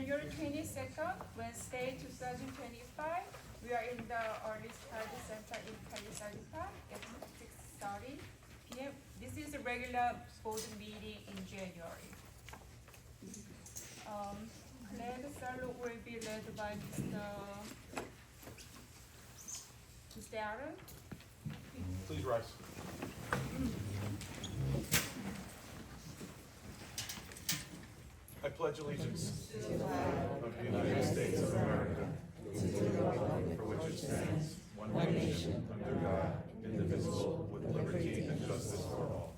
January 22nd, Wednesday, 2025. We are in the early study center in Palisades Park at 6:30 p.m. This is a regular board meeting in January. Flag salute will be led by Mr. Aaron. Please rise. I pledge allegiance to the flag of the United States of America, to the republic for which it stands, one nation, under God, indivisible, with liberty and justice for all.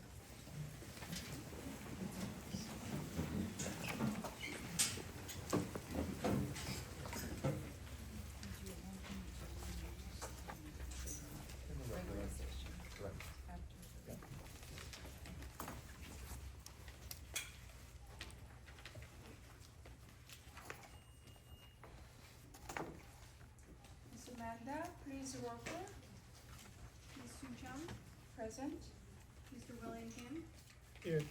Ms. Amanda, please roll call. Ms. Soo Chung, Present. Mr. William Kim, Here.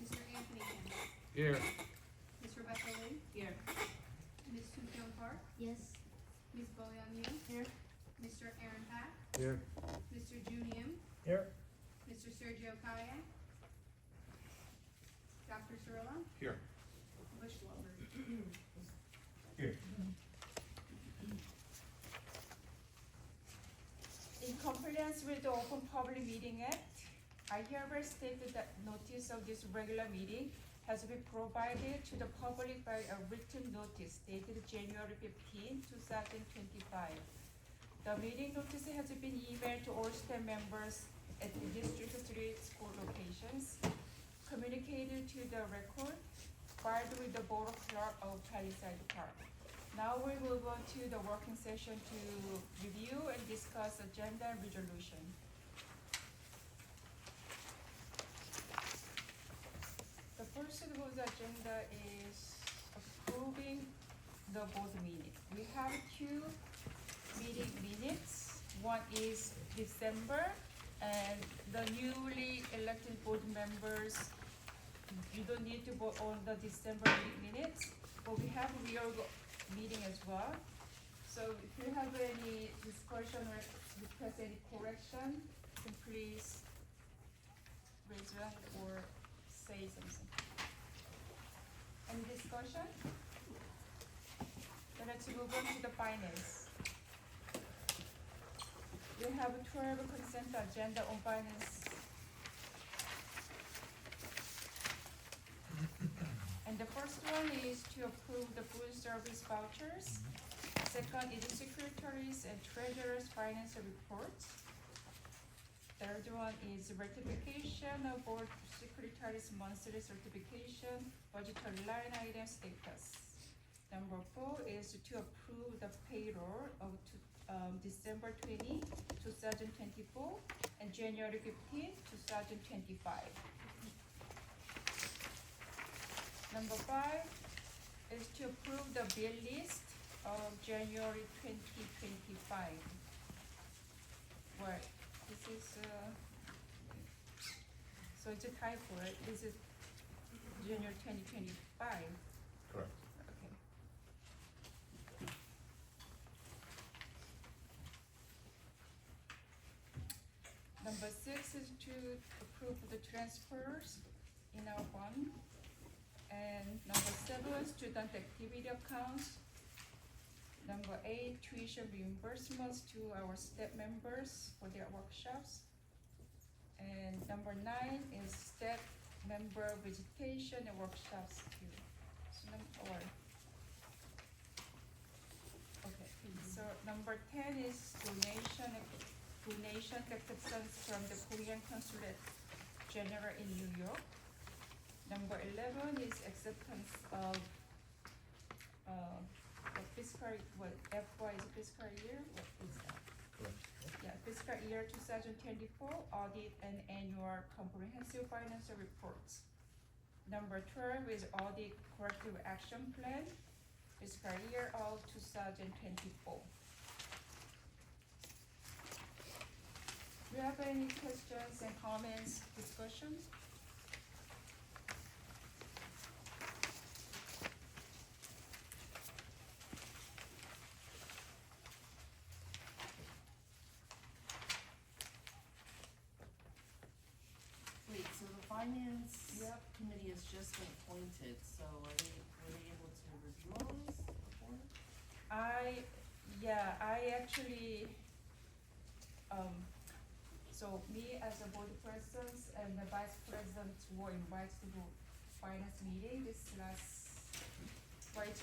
Mr. Anthony Kim, Here. Ms. Rebecca Lee, Here. Ms. Soo Kyung Park, Yes. Ms. Boyoung Yoo, Here. Mr. Aaron Pak, Here. Mr. Jun Yim, Here. Mr. Sergio Kaye, Dr. Cirillo, Here. Bush Wilbur. Here. In compliance with the Open Public Meeting Act, I hereby state that notice of this regular meeting has been provided to the public by a written notice dated January 15, 2025. The meeting notice has been emailed to all staff members at the District 3 school locations, communicated to the record, filed with the Board of Clerk of Palisades Park. Now we move on to the working session to review and discuss agenda and resolution. The first of the agenda is approving the board meeting. We have two meeting minutes. One is December, and the newly elected board members, you don't need to vote on the December minutes, but we have real meeting as well. So if you have any discussion or request any correction, then please raise your hand or say something. Any discussion? Then let's move on to the finance. We have 12 consent agenda on finance. And the first one is to approve the food service vouchers. Second is the secretaries and treasurer's financial reports. Third one is ratification of board secretary's monthly certification, budgetary line item status. Number 4 is to approve the payroll of December 20, 2024 and January 15, 2025. Number 5 is to approve the bill list of January 2025. Right, this is, so it's a typo, right? This is January 2025. Correct. Okay. Number 6 is to approve the transfers in our fund. And number 7, student activity accounts. Number 8, tuition reimbursements to our staff members for their workshops. And number 9 is staff member visitation and workshops too. So so number 10 is donation acceptance from the Korean Consulate General in New York. Number 11 is acceptance of fiscal, FY is fiscal year, what is that? Correct. Yeah, fiscal year 2024 audit and annual comprehensive financial reports. Number 12 is audit corrective action plan, fiscal year of 2024. Do you have any questions and comments, discussions? finance Yep. committee has just been appointed, so were they able to review all this before? I actually, so me as a board president and the vice president were invited to the finance meeting this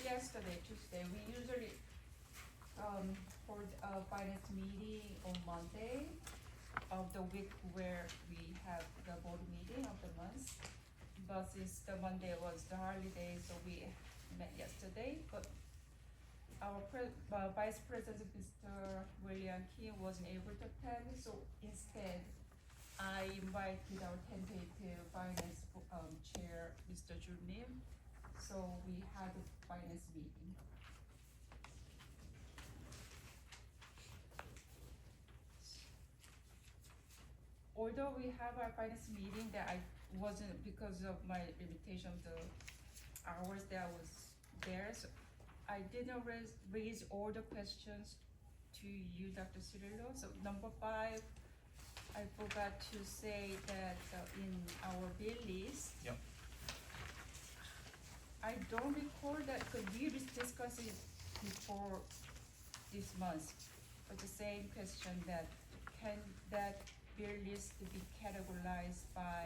yesterday, Tuesday. We usually, hold a finance meeting on Monday of the week where we have the board meeting of the month. But since the Monday was the holiday, so we met yesterday, but our Vice President, Mr. William King, wasn't able to attend, so instead, I invited our tentative finance, chair, Mr. Jun Lim, so we had a finance meeting. Although we have our finance meeting that I wasn't, because of my limitation of the hours that I was there, so I didn't raise all the questions to you, Dr. Cirillo. So number 5, I forgot to say that in our bill list. Yep. I don't recall that, because we discussed it before this month, but the same question that, can that bill list be categorized by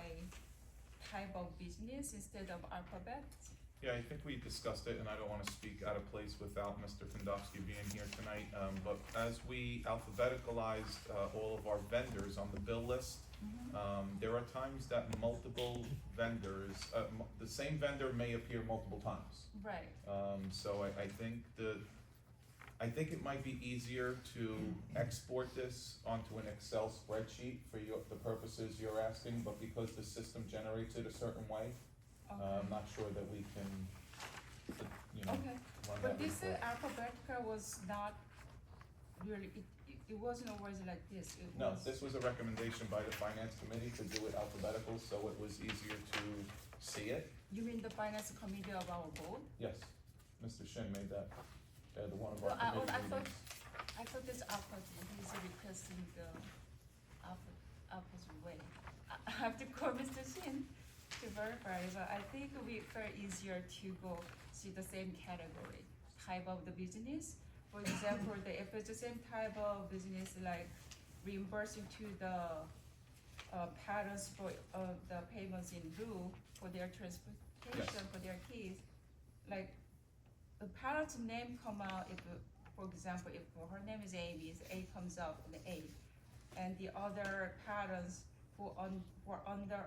type of business instead of alphabet? Yeah, I think we discussed it, and I don't wanna speak out of place without Mr. Fandowski being here tonight, but as we alphabeticalized, all of our vendors on the bill list, there are times that multiple vendors, the same vendor may appear multiple times. Right. So I think it might be easier to export this onto an Excel spreadsheet for the purposes you're asking, but because the system generates it a certain way, I'm not sure that we can, run Okay, that but this report. alphabetica was not really, it wasn't always like this, it was. No, this was a recommendation by the finance committee to do it alphabetical, so it was easier to see it. You mean the finance committee of our board? Yes, Mr. Shin made that, the one of Well, our I committee thought, meetings. I thought this alpha, he's requesting the alpha's way. I have to call Mr. Shin to verify, but I think it would be very easier to go see the same category, type of the business. For example, if it's the same type of business, like reimbursing to the parents for the payments in lieu for their transportation for their kids, like the parent's name come out if, for example, if her name is Amy, A comes out in the A, and the other parents who were under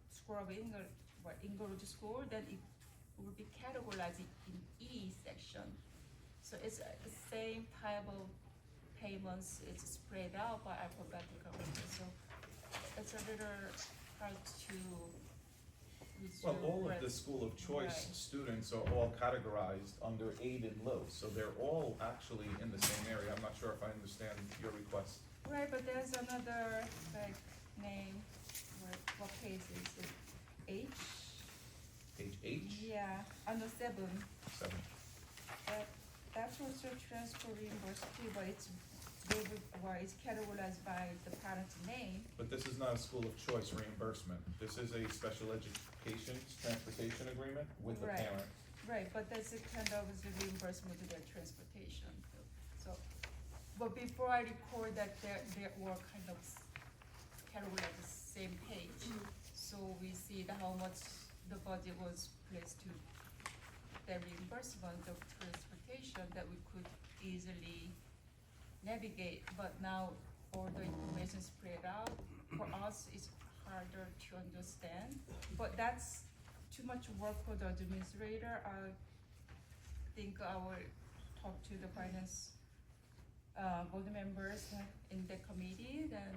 School of English school, then it will be categorized in E section. So it's the same type of payments, it's spread out by alphabetical order, so it's a little hard to Well, all of read. the school of choice Right. students are all categorized under aid and low, so they're all actually in the same area. I'm not sure if I understand your request. Right, but there's another like name, what page is it? H? Page H, Yeah, under 7, 7. that's also transfer reimbursement, but it's labeled, well, it's categorized by the parent's name. But this is not a school of choice reimbursement. This is a special education transportation agreement with the Right. parent. Right, but that's a kind of the reimbursement to their transportation, so, but before I record that they were kind of categorized the same page, so we see how much the budget was placed to the reimbursement of transportation that we could easily navigate, but now all the information spread out, for us, it's harder to understand, but that's too much work for the administrator. I think I will talk to the finance, board members in the committee, then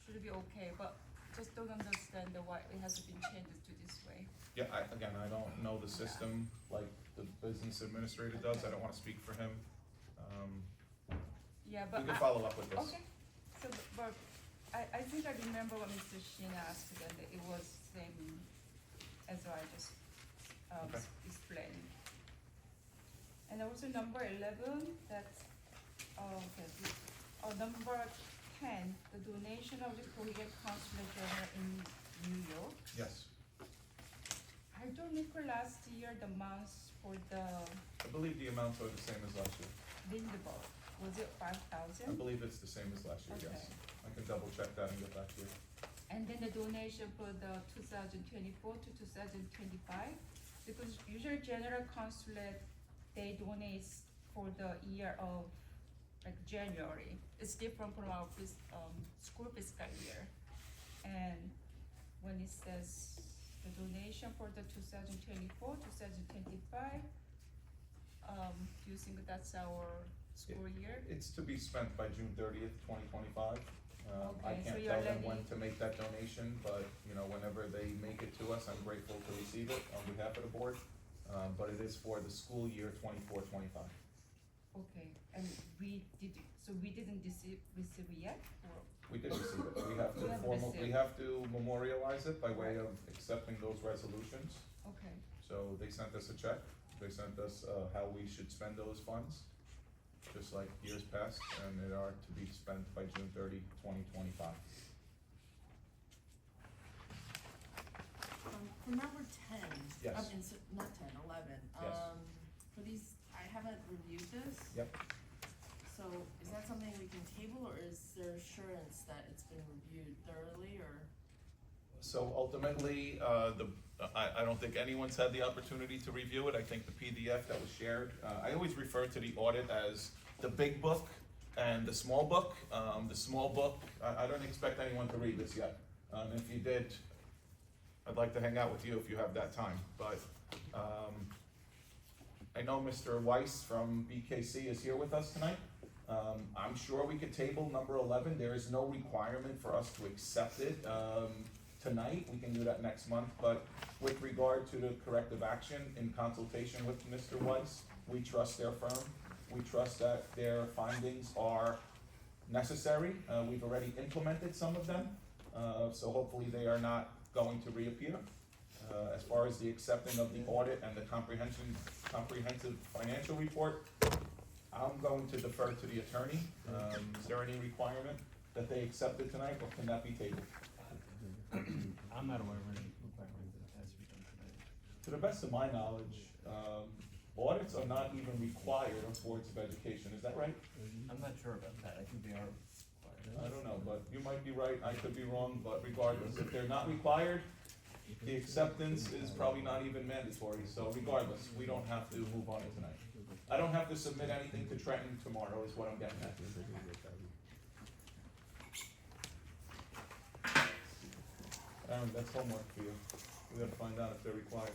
should be okay, but just don't understand why it has been changed to this way. Yeah, I don't know the system like the business administrator does. I don't wanna speak for him. Yeah, We but can follow up with this. okay, so, but I think I remember what Mr. Shin asked, that it was same as I just, Okay. explained. And also number 11, that's, okay, number 10, the donation of the Korean Consulate General in New York. Yes, I don't recall last year the amounts for the I believe the amounts are the same as last year. Lindbergh. Was it I 5,000? believe it's the same as last year, yes. Okay. I can double check that and get back to you. And then the donation for the 2024 to 2025, because usually general consulate, they donate for the year of like January. It's different from our school fiscal year. And when it says the donation for the 2024, 2025, do you think that's our school year? It's to be spent by June 30th, 2025. I Okay, so can't you're tell them when ready. to make that donation, but, you know, whenever they make it to us, I'm grateful to receive it on behalf of the board. But it is for the school year 24-25. Okay, and we didn't receive it yet, or? We did receive it. We have to We have we received. have to memorialize it by way of accepting those resolutions. Okay, So they sent us a check, they sent us, how we should spend those funds, just like years past, and they are to be spent by June 30, 2025. For number 10. Yes. I mean, not 10, 11. Yes. For these, I haven't reviewed this. Yep. So is that something we can table, or is there assurance that it's been reviewed thoroughly, or? So ultimately, I don't think anyone's had the opportunity to review it. I think the PDF that was shared, I always refer to the audit as the big book and the small book. The small book, I don't expect anyone to read this yet. If you did, I'd like to hang out with you if you have that time. But I know Mr. Weiss from BKC is here with us tonight. I'm sure we could table number 11. There is no requirement for us to accept it tonight. We can do that next month. But with regard to the corrective action, in consultation with Mr. Weiss, we trust their firm. We trust that their findings are necessary. We've already implemented some of them, so hopefully they are not going to reappear. As far as the accepting of the audit and the comprehensive financial report, I'm going to defer to the attorney. Is there any requirement that they accept it tonight, or can that be tabled? I'm not aware of any requirement that has to be done tonight. To the best of my knowledge, audits are not even required of boards of education, is that right? I'm not sure about that, I think they are I required. don't know, but you might be right, I could be wrong, but regardless, if they're not required, the acceptance is probably not even mandatory, so regardless, we don't have to move on it tonight. I don't have to submit anything to Trenton tomorrow, is what I'm getting at. Aaron, that's homework for you. We gotta find out if they're required.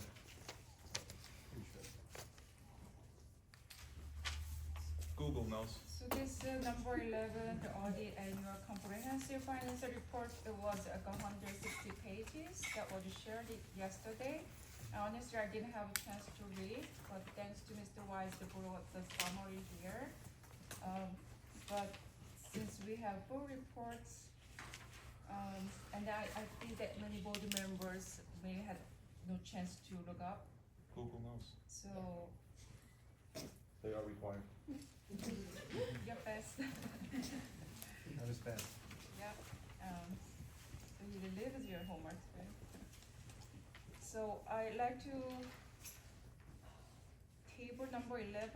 Google knows. so this number 11, the audit annual comprehensive financial report, it was like 160 pages that was shared yesterday. Honestly, I didn't have a chance to read, but thanks to Mr. Wise, they brought the summary here. But since we have full reports, and I think that many board members may have no chance to look up, Google knows. so They are required. your best. Not as bad. Yeah, so you deliver your homework, right? So I like to table number 11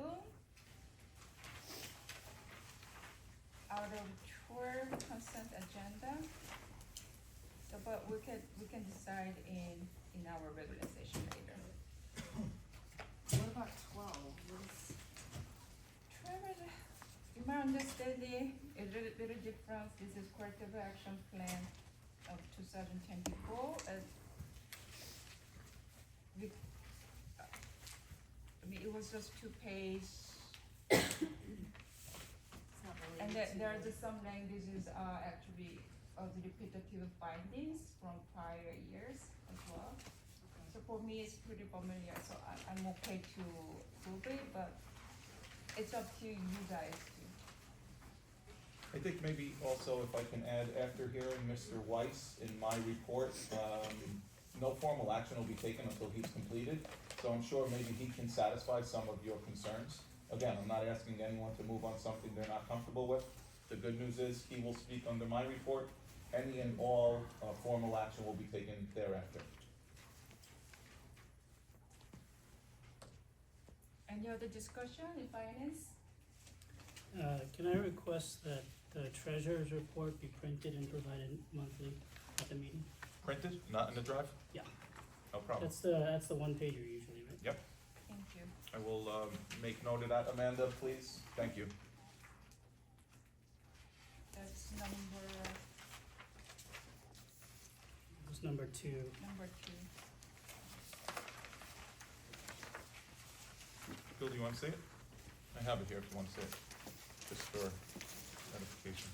out of 12 consent agenda. So, but we can decide in our regular session later. What about 12? What is, Trevor, in my understanding, a little difference. This is corrective action plan of 2024. I mean, it was just 2 pages, it's not and related to. there are just some languages are actually of the repetitive findings from prior years as well. So for me, it's pretty familiar, so I'm okay to prove it, but it's up to you guys to. I think maybe also if I can add, after hearing Mr. Weiss in my report, no formal action will be taken until he's completed. So I'm sure maybe he can satisfy some of your concerns. Again, I'm not asking anyone to move on something they're not comfortable with. The good news is, he will speak under my report. Any and all formal action will be taken thereafter. Any other discussion in finance? Can I request that the treasurer's report be printed and provided monthly at the meeting? Printed, not in the drive? Yeah. No problem. That's the one pager usually, right? Thank you. I will make note of that, Amanda, please. Thank you. That's number It's number 2. 2. Bill, do you want to say it? I have it here if you want to say it, just for edification.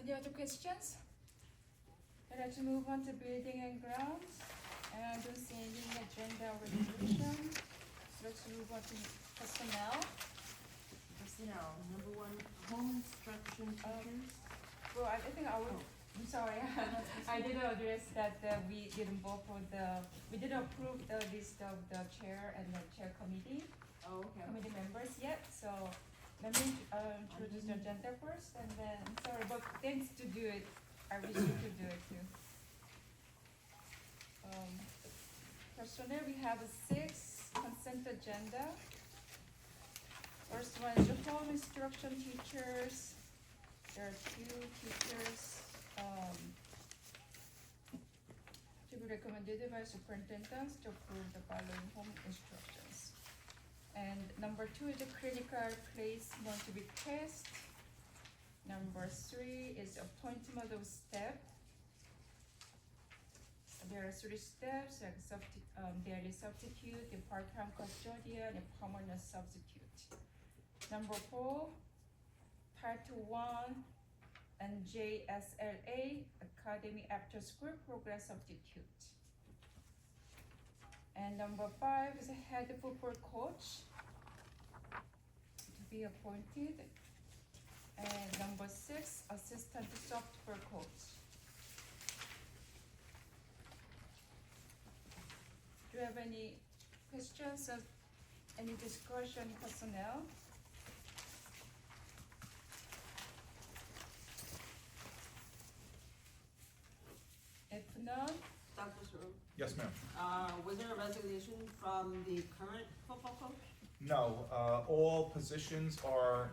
Any other questions? Let's move on to building and grounds. And I don't see any agenda or resolution. So let's move on to personnel. Personnel, number 1, home instruction teachers. Well, I think I would, I'm sorry, I didn't address that we didn't vote for we didn't approve the list of the chair and the chair committee committee members yet, so let me introduce the agenda first, and then, sorry, but thanks to do it, I wish you could do it too. Personnel, we have 6 consent agenda. First one is the home instruction teachers. There are 2 teachers, to be recommended by superintendents to approve the following home instructions. And number 2 is the critical placement request. Number 3 is appointment of staff. There are 3 steps, like daily substitute, the part-time custodian, and permanent substitute. Number 4, Title 1 and JSLA, Academy After School Program Substitute. And number 5 is a head football coach to be appointed. And number 6, assistant software coach. Do you have any questions or any discussion personnel? If none, Dr. Saru, Yes, ma'am. was there a resignation from the current football coach? No, all positions are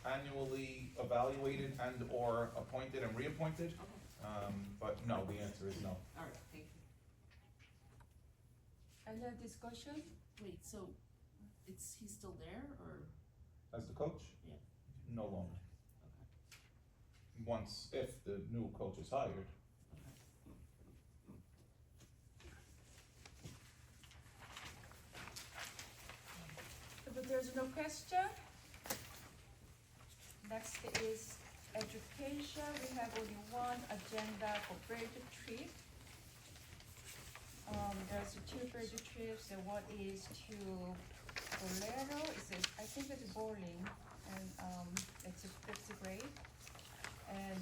annually evaluated and or appointed and reappointed. Okay, But no, the answer is no. all right, thank you. any other discussion? Wait, so he's still there, or? As the coach? Yeah. No longer. Okay. Once, if the new coach is hired. But there's no question. Next is education. We have only one agenda for field trip. There's 2 field trips, and one is to Bolero. I think it's bowling, and it's a 5th grade. And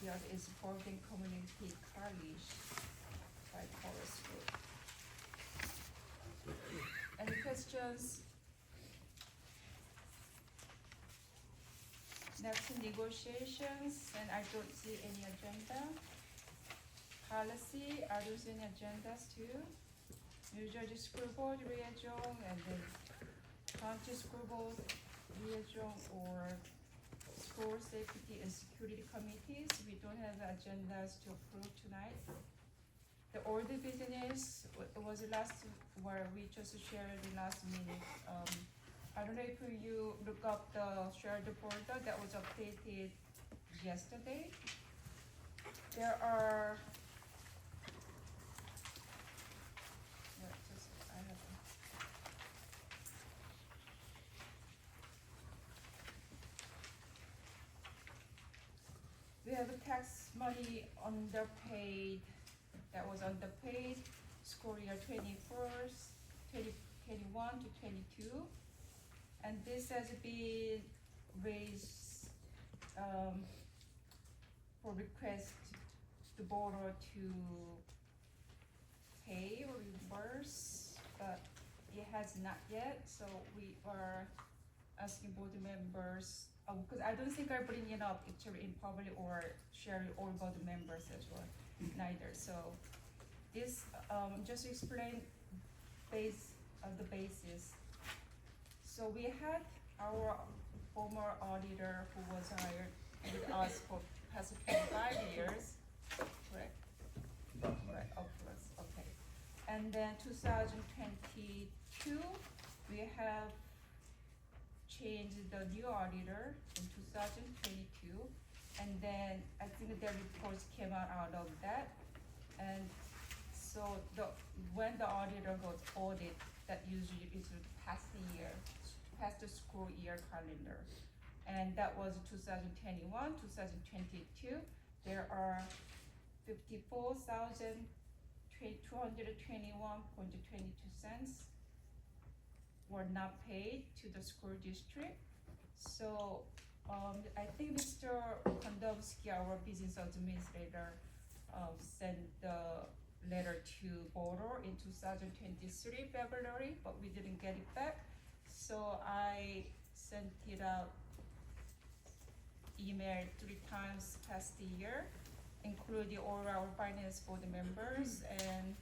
the other is Bowling Community College by Forest Group. Any questions? Next, negotiations, and I don't see any agenda. Policy, I don't see any agendas too. New Jersey School Board liaison, and then County School Board liaison, or School Safety and Security Committees. We don't have agendas to approve tonight. The order business was the last, where we just shared the last minute. I don't know if you look up the shared folder that was updated yesterday. There are, I have have tax money underpaid, that was underpaid, school year 2021 to 22. And this has been raised, for request the borrower to pay or reimburse, but it has not yet, so we are asking board members, because I don't think I bring it up actually in public or share it all board members as well, neither, so this, just to explain the basis. So we had our former auditor who was hired with us for past 25 years, correct? Right, of course, okay. And then 2022, we have changed the new auditor in 2022. And then I think the reports came out of that. And so when the auditor goes audit, that usually is the past year, past the school year calendar. And that was 2021, 2022. There are 54,221.22 cents were not paid to the school district. So I think Mr. Kondowski, our business administrator, sent the letter to borrower in 2023 February, but we didn't get it back. So I sent it out email 3 times past the year, including all our finance board members and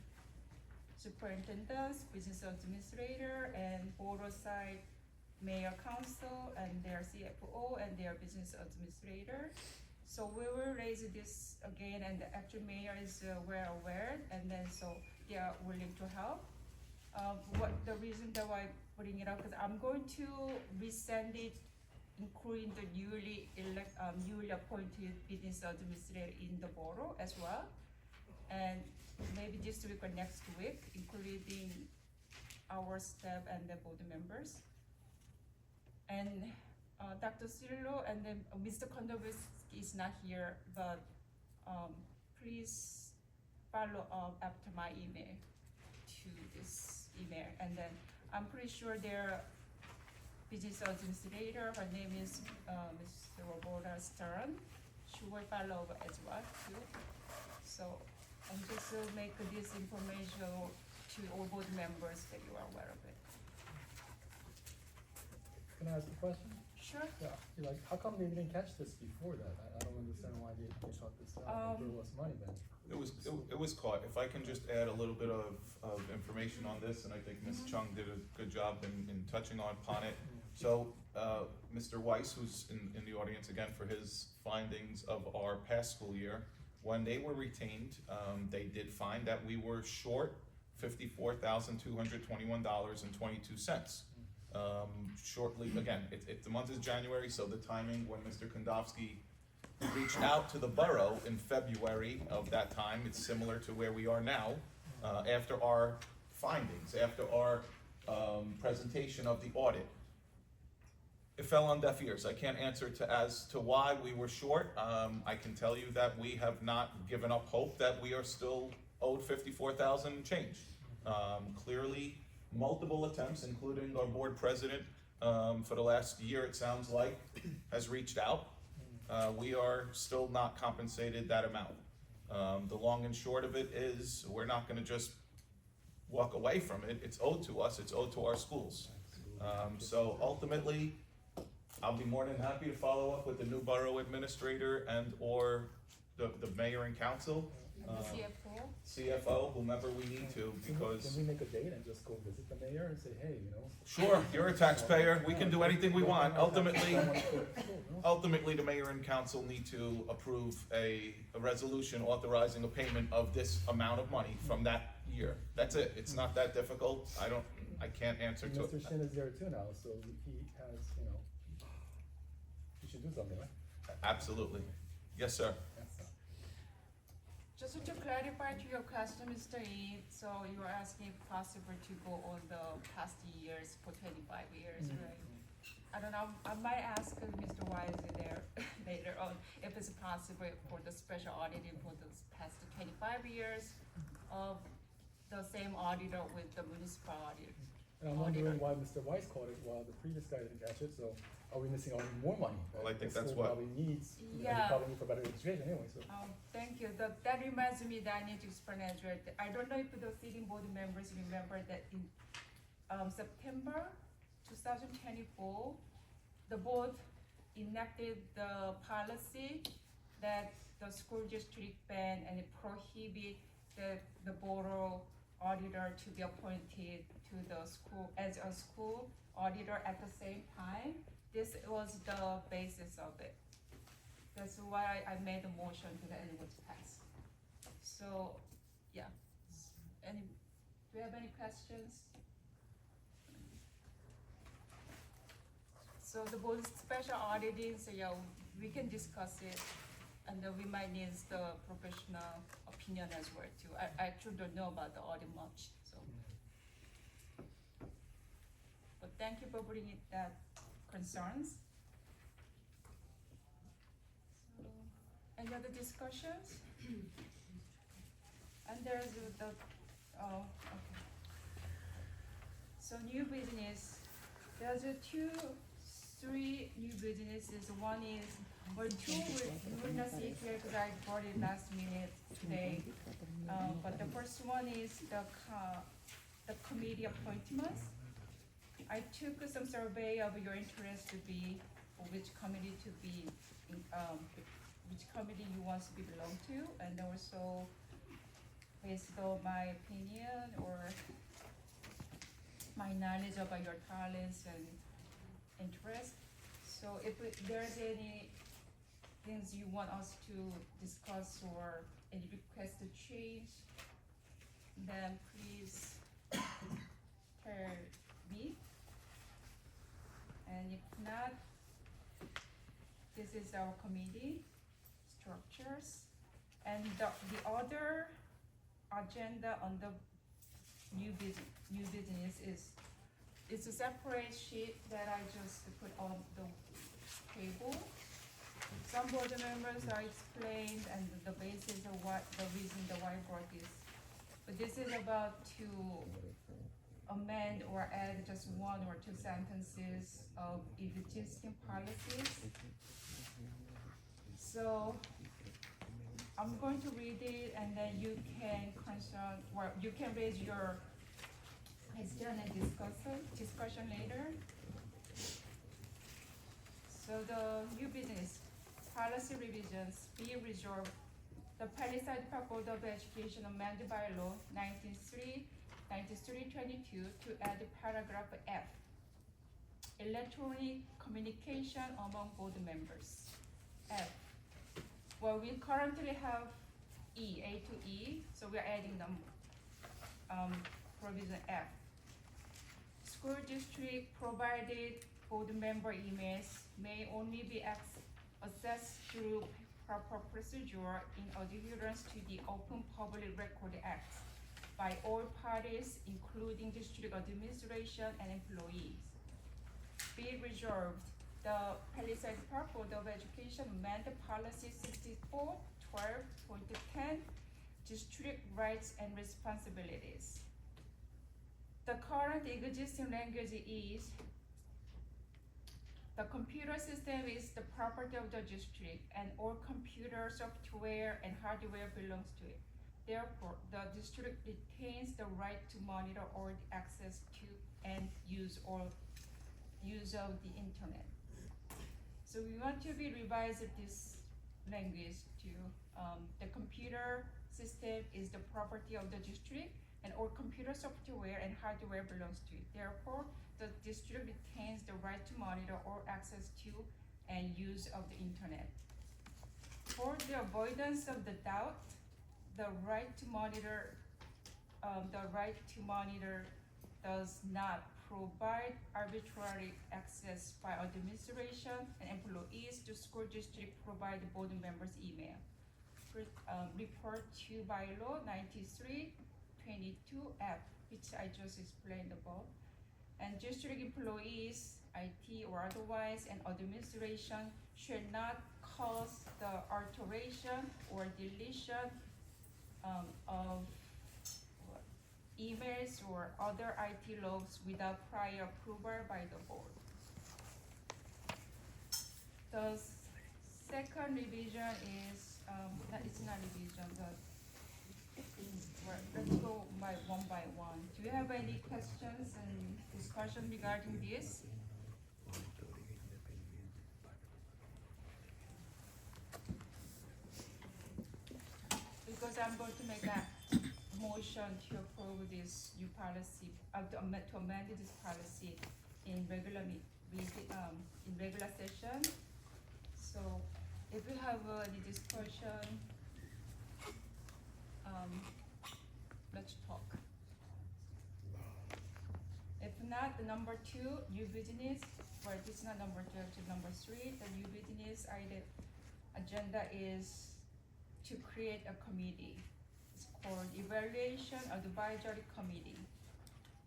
superintendents, business administrator, and borrower side mayor council and their CFO and their business administrator. So we will raise this again, and the actual mayor is well aware, and then so they are willing to help. What the reason that I putting it up, because I'm going to resend it, including the newly appointed business administrator in the borough as well, and maybe this week or next week, including our staff and the board members. And Dr. Cirillo and then Mr. Kondowski is not here, but please follow up after my email to this email. And then I'm pretty sure their business administrator, her name is Ms. Roberta Stern. She will follow up as well too. So I'm just make this information to all board members that you are aware of it. Can I ask a question? Sure. Yeah, like, how come they didn't catch this before that? I don't understand why they shut this down. If there was money then. It was caught. If I can just add a little bit of information on this, and I think Ms. Chung did a good job in touching upon it. So, Mr. Weiss, who's in the audience again for his findings of our past school year, when they were retained, they did find that we were short $54,221.22. Shortly, again, the month is January, so the timing when Mr. Kondowski reached out to the borough in February of that time, it's similar to where we are now, after our findings, after our presentation of the audit. It fell on deaf ears. I can't answer as to why we were short. I can tell you that we have not given up hope that we are still owed 54,000 and change. Clearly, multiple attempts, including our board president, for the last year, it sounds like, has reached out. We are still not compensated that amount. The long and short of it is, we're not gonna just walk away from it. It's owed to us, it's owed to our schools. So ultimately, I'll be more than happy to follow up with the new borough administrator and or the mayor and council. CFO, whomever we need to, because. Can we make a date and just go visit the mayor and say, hey, you know? Sure, you're a taxpayer, we can do anything we want. Ultimately, the mayor and council need to approve a resolution authorizing a payment of this amount of money from that year. That's it, it's not that difficult, I can't answer to it. Mr. Shin is there too now, so he has, you know, he should do something, right? Absolutely. Yes, sir. Just to clarify to your question, Mr. Yi, so you are asking if possible to go on the past years for 25 years, right? I don't know, I might ask Mr. Wise there later on if it's possible for the special auditing for the past 25 years of the same auditor with the municipal auditor. And I'm wondering why Mr. Weiss caught it while the previous guy didn't catch it, so are we missing on more money? Well, I think The that's school what- probably needs, you know, he Yeah. probably needs for better education anyway, so. Thank you. That reminds me that I need to explain as well. I don't know if the sitting board members remember that in September 2024, the board enacted the policy that the school district ban and prohibit the borough auditor to be appointed to the school as a school auditor at the same time. This was the basis of it. That's why I made a motion to that and it was passed. So, yeah. Do you have any questions? So the board special auditing, so yeah, we can discuss it, and then we might need the professional opinion as well too. I actually don't know about the audit much, so. But thank you for bringing that concerns. So, any other discussions? And there's okay. So new business, there's three new businesses. One is, well, two we're not see here because I brought it last minute today. But the first one is the committee appointments. I took some survey of your interest to be, or which committee to be, which committee you want to be belong to, and also based on my opinion or my knowledge about your talents and interest. So if there's any things you want us to discuss or any request to change, then please tell me. And if not, this is our committee structures. And the other agenda on the new business is, it's a separate sheet that I just put on the table. Some board members are explained and the basis of what the reason the why brought this. But this is about to amend or add just one or two sentences of existing policies. So I'm going to read it and then you can consult, or you can raise your question and discussion later. So the new business, policy revisions, be resolved. The Palisades Park Board of Education amended by law 9322 to add paragraph F, electronic communication among board members. F. Well, we currently have E, A to E, so we're adding them, provision F. School district provided board member emails may only be accessed through proper procedure in adherence to the Open Public Record Act by all parties, including district administration and employees. Be reserved. The Palisades Park Board of Education amended policy 6412.10, district rights and responsibilities. The current existing language is, the computer system is the property of the district and all computer software and hardware belongs to it. Therefore, the district retains the right to monitor all the access to and use of the internet. So we want to be revised this language to, the computer system is the property of the district and all computer software and hardware belongs to it. Therefore, the district retains the right to monitor all access to and use of the internet. For the avoidance of the doubt, the right to monitor does not provide arbitrary access by administration and employees to school district provide board members email. Report to bylaw 9322F, which I just explained above. And district employees IT or otherwise, and administration should not cause the alteration or deletion of emails or other IT logs without prior approval by the board. The second revision is, it's not revision, let's go by one. Do you have any questions and discussion regarding this? Because I'm going to make a motion to approve this new policy, to amend this policy in regular in regular session. So if you have any discussion, let's talk. If not, the number 2, new business, or this is not number 2, it's number 3, the new business item agenda is to create a committee. It's called Evaluation Advisory Committee.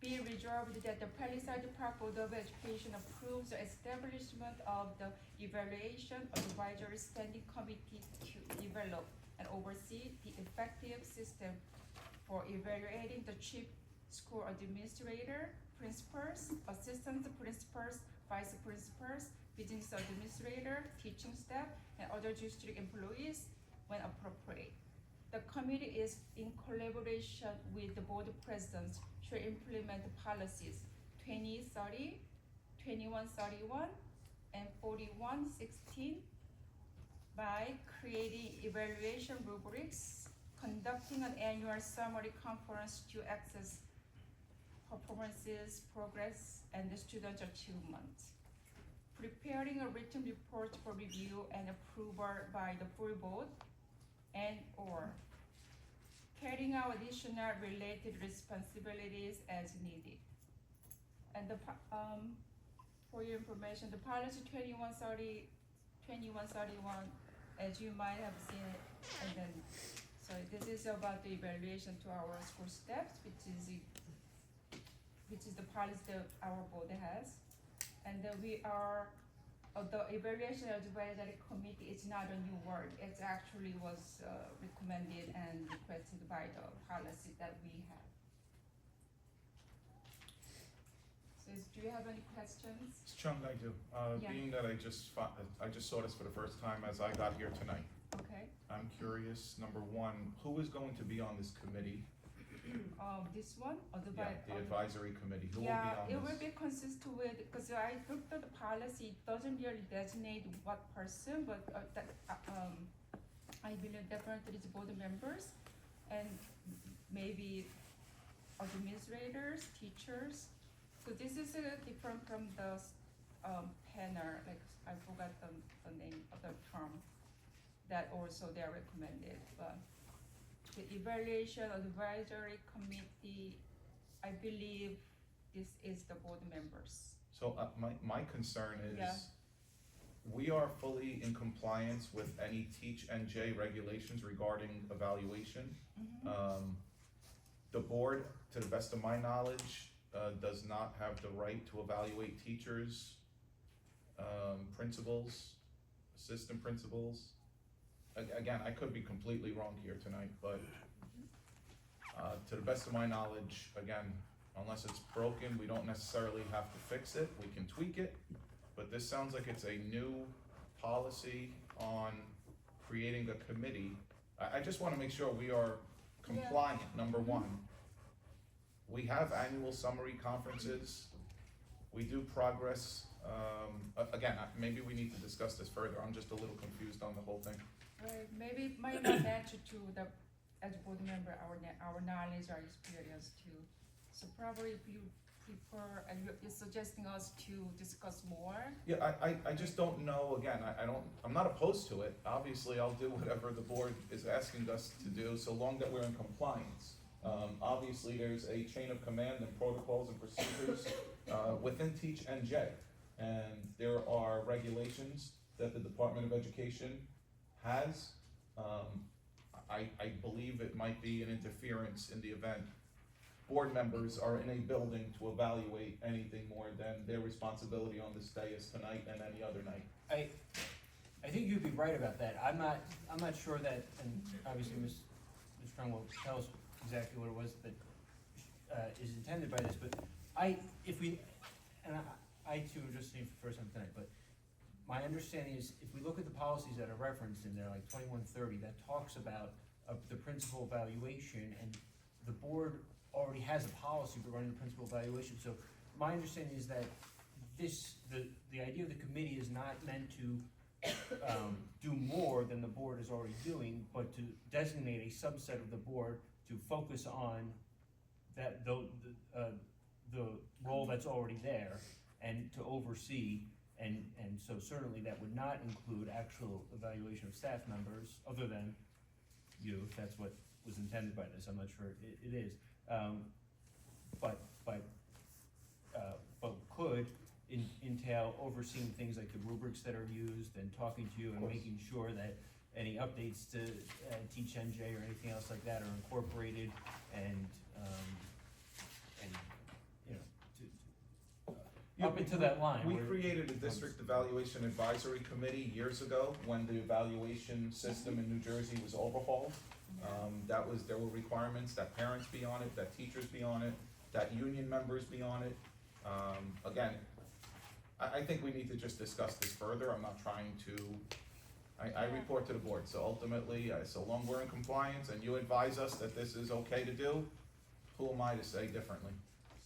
Be resolved that the Palisades Park Board of Education approves the establishment of the Evaluation Advisory Standing Committee to develop and oversee the effective system for evaluating the chief school administrator, principals, assistant principals, vice principals, business administrator, teaching staff, and other district employees when appropriate. The committee is in collaboration with the board presidents to implement the policies 2030, 2131, and 4116 by creating evaluation rubrics, conducting an annual summary conference to assess performances, progress, and the student achievement, preparing a written report for review and approval by the full board, and or carrying out additional related responsibilities as needed. And for your information, the policy 2131, as you might have seen it, and then, so this is about the evaluation to our school staff, which is the policy that our board has. And then we are, the evaluation advisory committee is not a new word. It actually was recommended and requested by the policy that we have. So do you have any questions? Chung, I do. Yeah. Being that I just saw this for the first time as I got here tonight, Okay. I'm curious, number one, who is going to be on this committee? This one or the The advisory committee, who will be Yeah, on it will this? be consistent with, because I looked at the policy, it doesn't really designate what person, but I believe definitely it's board members and maybe administrators, teachers. So this is different from the panel, like I forgot the name of the term that also they are recommended, but the evaluation advisory committee, I believe this is the board members. So my concern is, Yeah. we are fully in compliance with any Teach NJ regulations regarding evaluation. The board, to the best of my knowledge, does not have the right to evaluate teachers, principals, assistant principals. Again, I could be completely wrong here tonight, but to the best of my knowledge, again, unless it's broken, we don't necessarily have to fix it, we can tweak it. But this sounds like it's a new policy on creating a committee. I just wanna make sure we are compliant, number one. We have annual summary conferences, we do progress, again, maybe we need to discuss this further, I'm just a little confused on the whole thing. Right, maybe it might not match to the, as a board member, our knowledge, our experience too. So probably if you prefer, and you're suggesting us to discuss more. Yeah, I just don't know, again, I'm not opposed to it, obviously I'll do whatever the board is asking us to do, so long that we're in compliance. Obviously, there's a chain of command and protocols and procedures, within Teach NJ. And there are regulations that the Department of Education has. I believe it might be an interference in the event board members are in a building to evaluate anything more than their responsibility on this day is tonight and any other night. I think you'd be right about that. I'm not sure that, and obviously Ms. Strong will tell us exactly what it was that, is intended by this, but I too are just seeing for the first time tonight, but my understanding is, if we look at the policies that are referenced in there, like 2130, that talks about the principal evaluation, and the board already has a policy regarding the principal evaluation. So my understanding is that the idea of the committee is not meant to do more than the board is already doing, but to designate a subset of the board to focus on that the role that's already there and to oversee. And so certainly that would not include actual evaluation of staff members, other than you, if that's what was intended by this. I'm not sure it is. But could entail overseeing things like the rubrics that are used and talking to you and making sure that any updates to Teach NJ or anything else like that are incorporated, and you know, up into that line. We where- created a district evaluation advisory committee years ago when the evaluation system in New Jersey was overhauled. There were requirements that parents be on it, that teachers be on it, that union members be on it. Again, I think we need to just discuss this further. I'm not trying to, I report to the board, so ultimately, so long we're in compliance and you advise us that this is okay to do, who am I to say differently?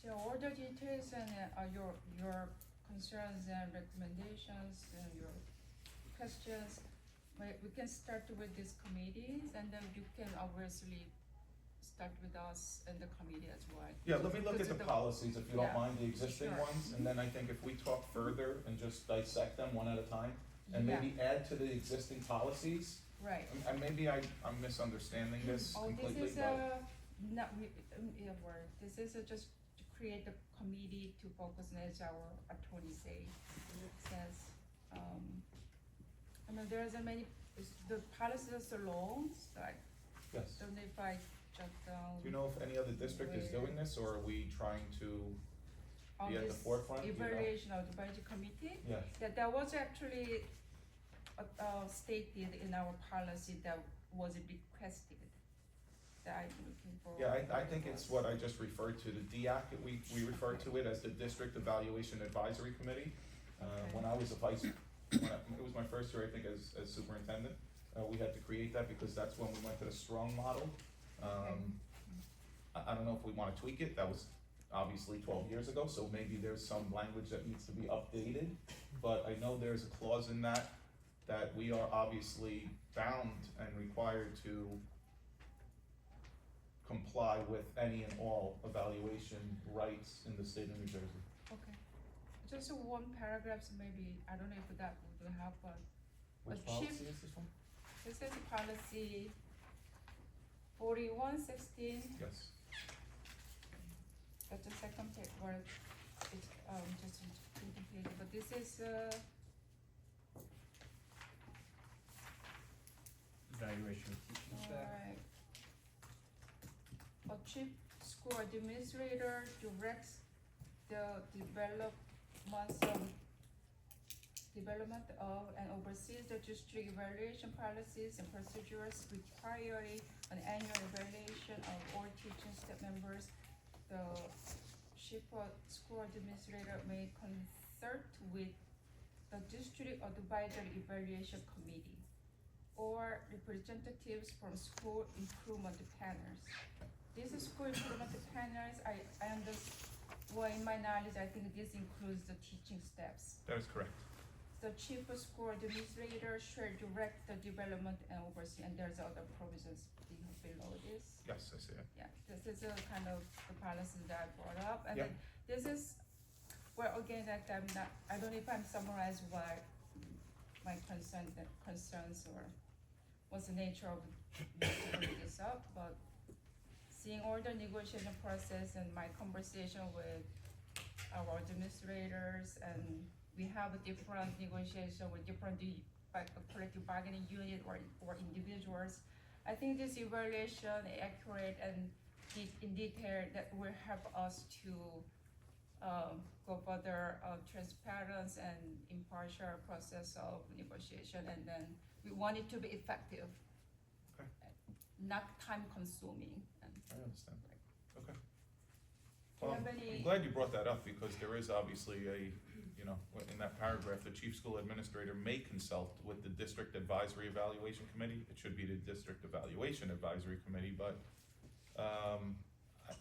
So all the details and your concerns and recommendations and your questions, we can start with these committees, and then you can obviously start with us and the committee as well. Yeah, let me look at Because the policies, if you don't yeah, mind, the existing sure. ones, and then I think if we talk further and just dissect them one at a time, and Yeah. maybe add to the existing policies, Right. and maybe I'm misunderstanding this Oh, completely, this is but. this is just to create a committee to focus on, as our attorney says. I mean, there's a many, the policies are long, so I Yes. don't know if I jot down. Do you know if any other district is doing this, or are we trying to on be at the this forefront, do you know? evaluation of the budget committee? Yes. That was actually stated in our policy that was requested, that I'm looking for. Yeah, I think it's what I just referred to, the DIAC, we refer to it as the District Evaluation Advisory Committee. Okay. When I was it was my first year, I think, as superintendent, we had to create that because that's when we went to the strong model. I don't know if we wanna tweak it, that was obviously 12 years ago, so maybe there's some language that needs to be updated. But I know there's a clause in that we are obviously bound and required to comply with any and all evaluation rights in the state of New Jersey. Okay, just one paragraph, so maybe, I don't know if that would help, but Which A chief- policy is this one? this is policy 4116, Yes. that's the second page, where it's, just indicated, but this is, Evaluation of teaching staff. alright. A chief school administrator directs the development of and oversees the district evaluation policies and procedures requiring an annual evaluation of all teaching staff members. The chief school administrator may consult with the district advisory evaluation committee or representatives from school improvement planners. These school improvement planners, I well, in my knowledge, I think this includes the teaching staffs. That is correct. The chief of school administrator should direct the development and oversee, and there's other provisions below this. Yes, I see it. Yeah, this is a kind of the policy that I brought up, and Yeah. then this is, well, again, that I don't know if I'm summarized what my concerns or what's the nature of bringing this up, but seeing all the negotiation process and my conversation with our administrators, and we have a different negotiation with different collective bargaining unit or individuals. I think this evaluation accurate and in detail that will help us to go further transparent and impartial process of negotiation, and then we want it to be effective. Okay. Not time consuming. And I understand. Okay. Do you Well, have any- I'm glad you brought that up, because there is obviously a, you know, in that paragraph, the chief school administrator may consult with the district advisory evaluation committee. It should be the district evaluation advisory committee, but,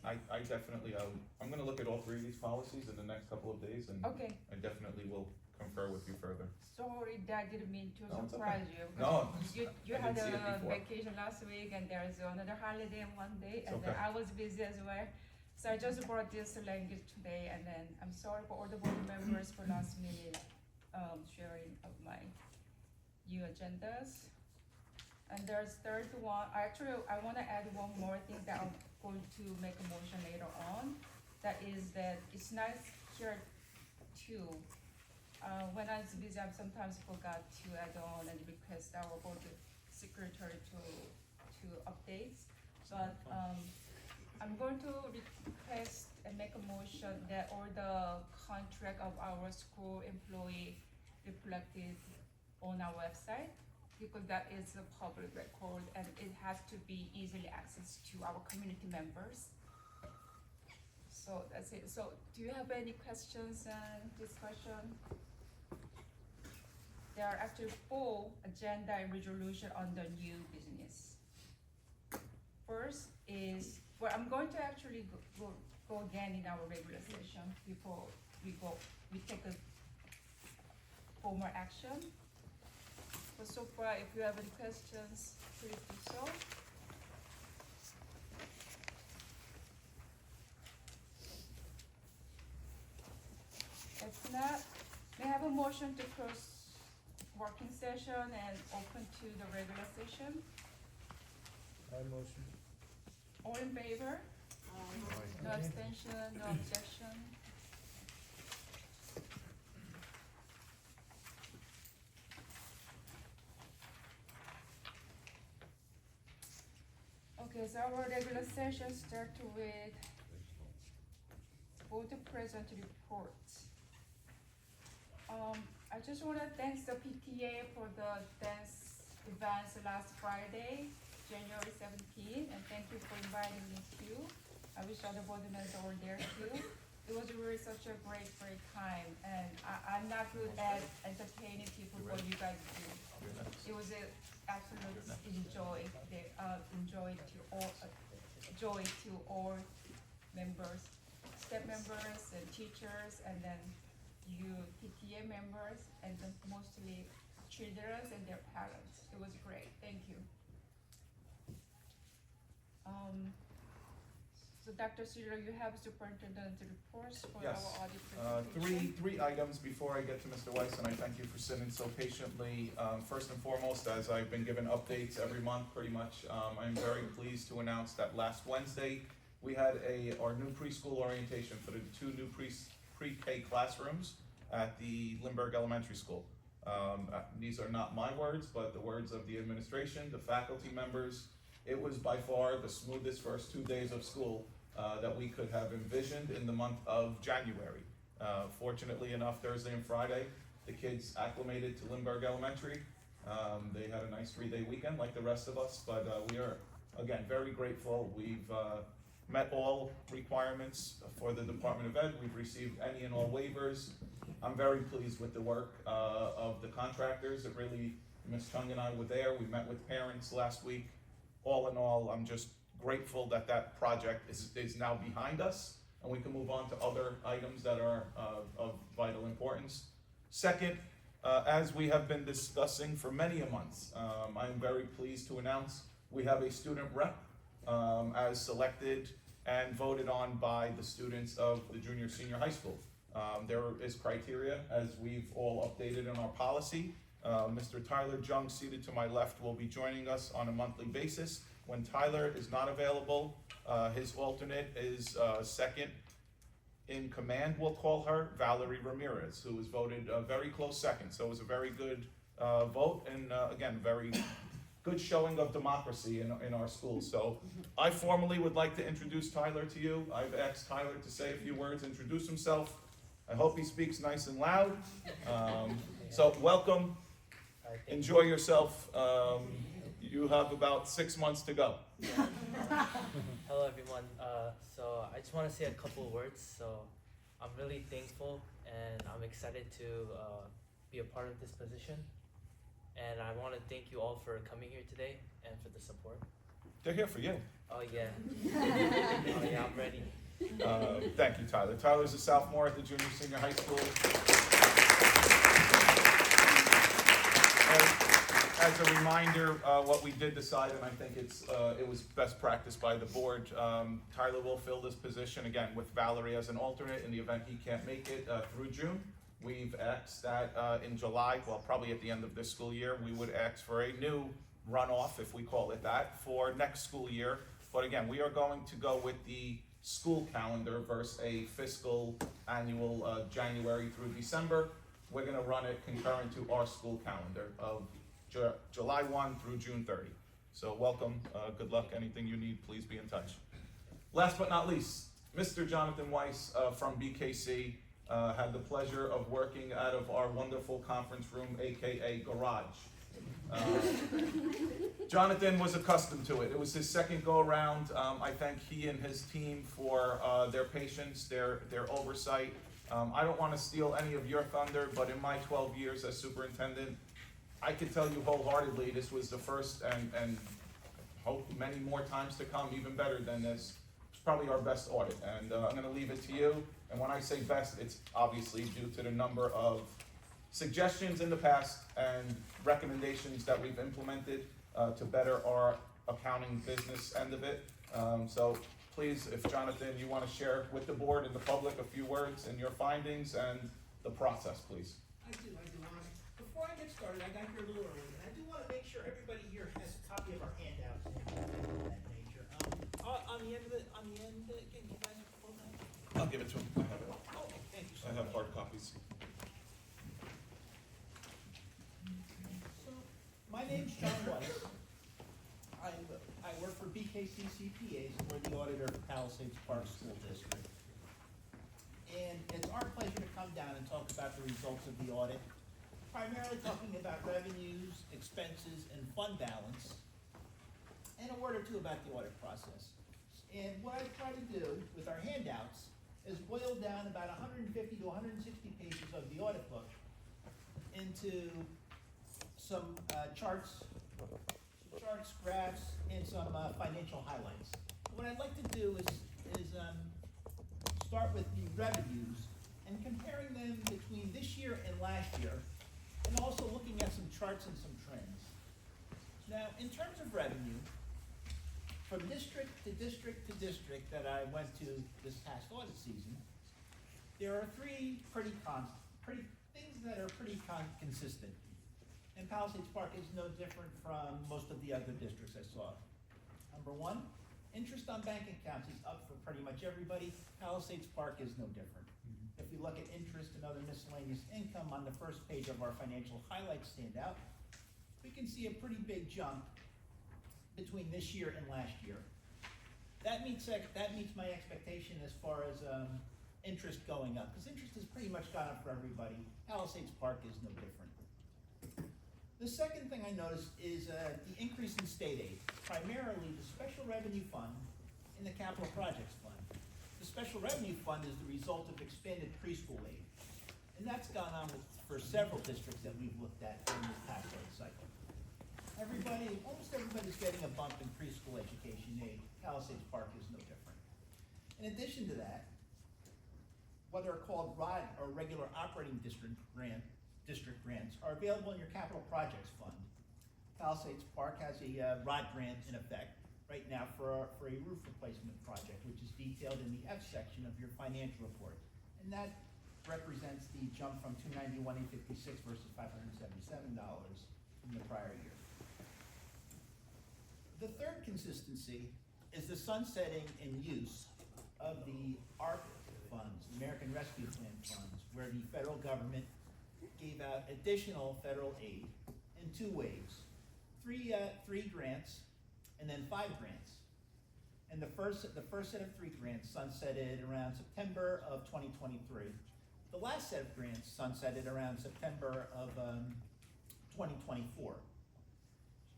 I definitely, I'm gonna look at all three of these policies in the next couple of days, and Okay, I definitely will confer with you further. sorry that I didn't mean to No, it's surprise you. No, because You I had didn't see it a before. vacation last week, and there's another holiday on Monday, and then okay. I was busy as well. So I just brought this language today, and then I'm sorry for all the board members for last minute, sharing of my new agendas. And there's third one, actually, I wanna add one more thing that I'm going to make a motion later on. That is that it's nice here too. When I was busy, I sometimes forgot to add on and request our board secretary to updates. But, I'm going to request and make a motion that all the contract of our school employee reflected on our website, because that is a public record and it has to be easily accessed to our community members. So that's it. So do you have any questions and discussion? There are actually 4 agenda and resolution on the new business. First is, well, I'm going to actually go again in our regular session before we take a formal action. But so far, if you have any questions, please do so. If not, may I have a motion to close working session and open to the regular session? I motion. All in favor? No abstention, no objection? Okay, so our regular session starts with board present report. I just wanna thank the PTA for the dance events last Friday, January 17th, and thank you for inviting me too. I wish other board members were there too. It was really such a great time, and I'm not good at entertaining people, but you guys do. It was an absolute joy to all members, staff members and teachers, and then you PTA members, and then mostly children and their parents. It was great, thank you. So Dr. Cedar, you have superintendent reports for Yes. our audit presentation? Three items before I get to Mr. Weiss, and I thank you for sitting so patiently. First and foremost, as I've been given updates every month, pretty much, I'm very pleased to announce that last Wednesday, we had our new preschool orientation for the 2 new pre-K classrooms at the Lindbergh Elementary School. These are not my words, but the words of the administration, the faculty members. It was by far the smoothest first 2 days of school that we could have envisioned in the month of January. Fortunately enough, Thursday and Friday, the kids acclimated to Lindbergh Elementary. They had a nice 3-day weekend like the rest of us, but we are, again, very grateful. We've met all requirements for the Department of Ed. We've received any and all waivers. I'm very pleased with the work of the contractors. It really, Ms. Chung and I were there. We met with parents last week. All in all, I'm just grateful that that project is now behind us, and we can move on to other items that are of vital importance. Second, as we have been discussing for many a months, I'm very pleased to announce we have a student rep as selected and voted on by the students of the junior senior high school. There is criteria, as we've all updated in our policy. Mr. Tyler Jung, seated to my left, will be joining us on a monthly basis. When Tyler is not available, his alternate is second in command, we'll call her, Valerie Ramirez, who was voted a very close second. So it was a very good vote, and again, very good showing of democracy in our schools. So I formally would like to introduce Tyler to you. I've asked Tyler to say a few words, introduce himself. I hope he speaks nice and loud. So welcome, enjoy yourself. You have about 6 months to go. Hello everyone. So I just want to say a couple of words. So I'm really thankful and I'm excited to be a part of this position. And I want to thank you all for coming here today and for the support. They're here for you. Oh yeah. Oh yeah, I'm ready. Thank you, Tyler. Tyler's a sophomore at the junior senior high school. As a reminder, what we did decide, and I think it was best practice by the board, Tyler will fill this position again with Valerie as an alternate in the event he can't make it through June. We've asked that in July, well, probably at the end of this school year, we would ask for a new runoff, if we call it that, for next school year. But again, we are going to go with the school calendar versus a fiscal annual January through December. We're gonna run it concurrent to our school calendar of July 1 through June 30. So welcome, good luck, anything you need, please be in touch. Last but not least, Mr. Jonathan Weiss from BKC had the pleasure of working out of our wonderful conference room, AKA garage. Jonathan was accustomed to it. It was his second go around. I thank he and his team for their patience, their oversight. I don't want to steal any of your thunder, but in my 12 years as superintendent, I can tell you wholeheartedly this was the first and hope many more times to come, even better than this. It's probably our best audit, and I'm going to leave it to you. And when I say best, it's obviously due to the number of suggestions in the past and recommendations that we've implemented to better our accounting business end of it. So please, if Jonathan, you want to share with the board and the public a few words and your findings and the process, please. I do. Before I get started, I got here a little early, and I do want to make sure everybody here has a copy of our handouts and things of that nature. On the end, can you guys hold that? I'll give it to him. I have it. Oh, thank you so I much. have hard copies. So, my name's John Weiss. I work for BKC CPAs, and we're the auditor for Palisades Park School District. And it's our pleasure to come down and talk about the results of the audit, primarily talking about revenues, expenses, and fund balance, and a word or two about the audit process. And what I try to do with our handouts is boil down about 150 to 160 pages of the audit book into some charts, graphs, and some financial highlights. What I'd like to do is start with the revenues and comparing them between this year and last year, and also looking at some charts and some trends. Now, in terms of revenue, from district to district to district that I went to this past audit season, there are three things that are pretty consistent. And Palisades Park is no different from most of the other districts I saw. Number one, interest on bank accounts is up for pretty much everybody. Palisades Park is no different. If we look at interest and other miscellaneous income on the first page of our financial highlights standout, we can see a pretty big jump between this year and last year. That meets my expectation as far as interest going up, because interest has pretty much gone up for everybody. Palisades Park is no different. The second thing I noticed is the increase in state aid, primarily the Special Revenue Fund and the Capital Projects Fund. The Special Revenue Fund is the result of expanded preschool aid, and that's gone on for several districts that we've looked at during this past aid cycle. Almost everybody's getting a bump in preschool education aid. Palisades Park is no different. In addition to that, what are called ROD, or regular operating district grants, are available in your Capital Projects Fund. Palisades Park has a ROD grant in effect right now for a roof replacement project, which is detailed in the F section of your financial report. And that represents the jump from $291,856 versus $577 from the prior year. The third consistency is the sunsetting and use of the ARP funds, American Rescue Plan funds, where the federal government gave out additional federal aid in two waves. three grants, and then 5 grants. And the first set of 3 grants sunsetted around September of 2023. The last set of grants sunsetted around September of 2024.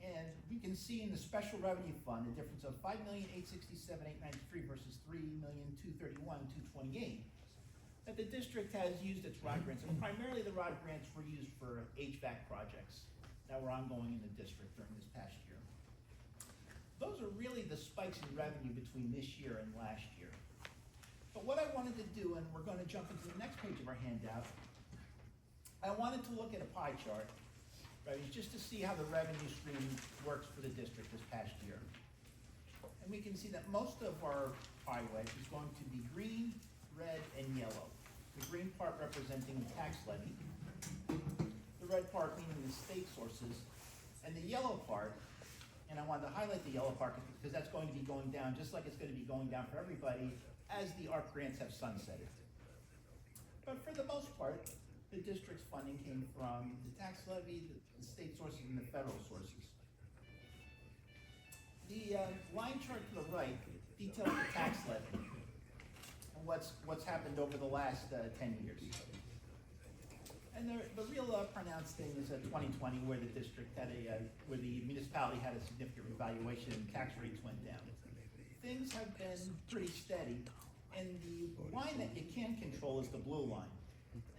And you can see in the special revenue fund a difference of $5,867,893 versus $3,231,228. That the district has used its ROD grants, and primarily the ROD grants were used for HVAC projects that were ongoing in the district during this past year. Those are really the spikes in revenue between this year and last year. But what I wanted to do, and we're going to jump into the next page of our handout, I wanted to look at a pie chart, right, just to see how the revenue stream works for the district this past year. And we can see that most of our pie wedge is going to be green, red, and yellow. The green part representing the tax levy, the red part meaning the state sources, and the yellow part, and I wanted to highlight the yellow part because that's going to be going down just like it's going to be going down for everybody as the ARP grants have sunsetted. But for the most part, the district's funding came from the tax levy, the state sources, and the federal sources. The line chart to the right details the tax levy and what's happened over the last 10 years. And the real pronounced thing is 2020, where the district had where the municipality had a significant revaluation and tax rates went down. Things have been pretty steady, and the line that you can control is the blue line.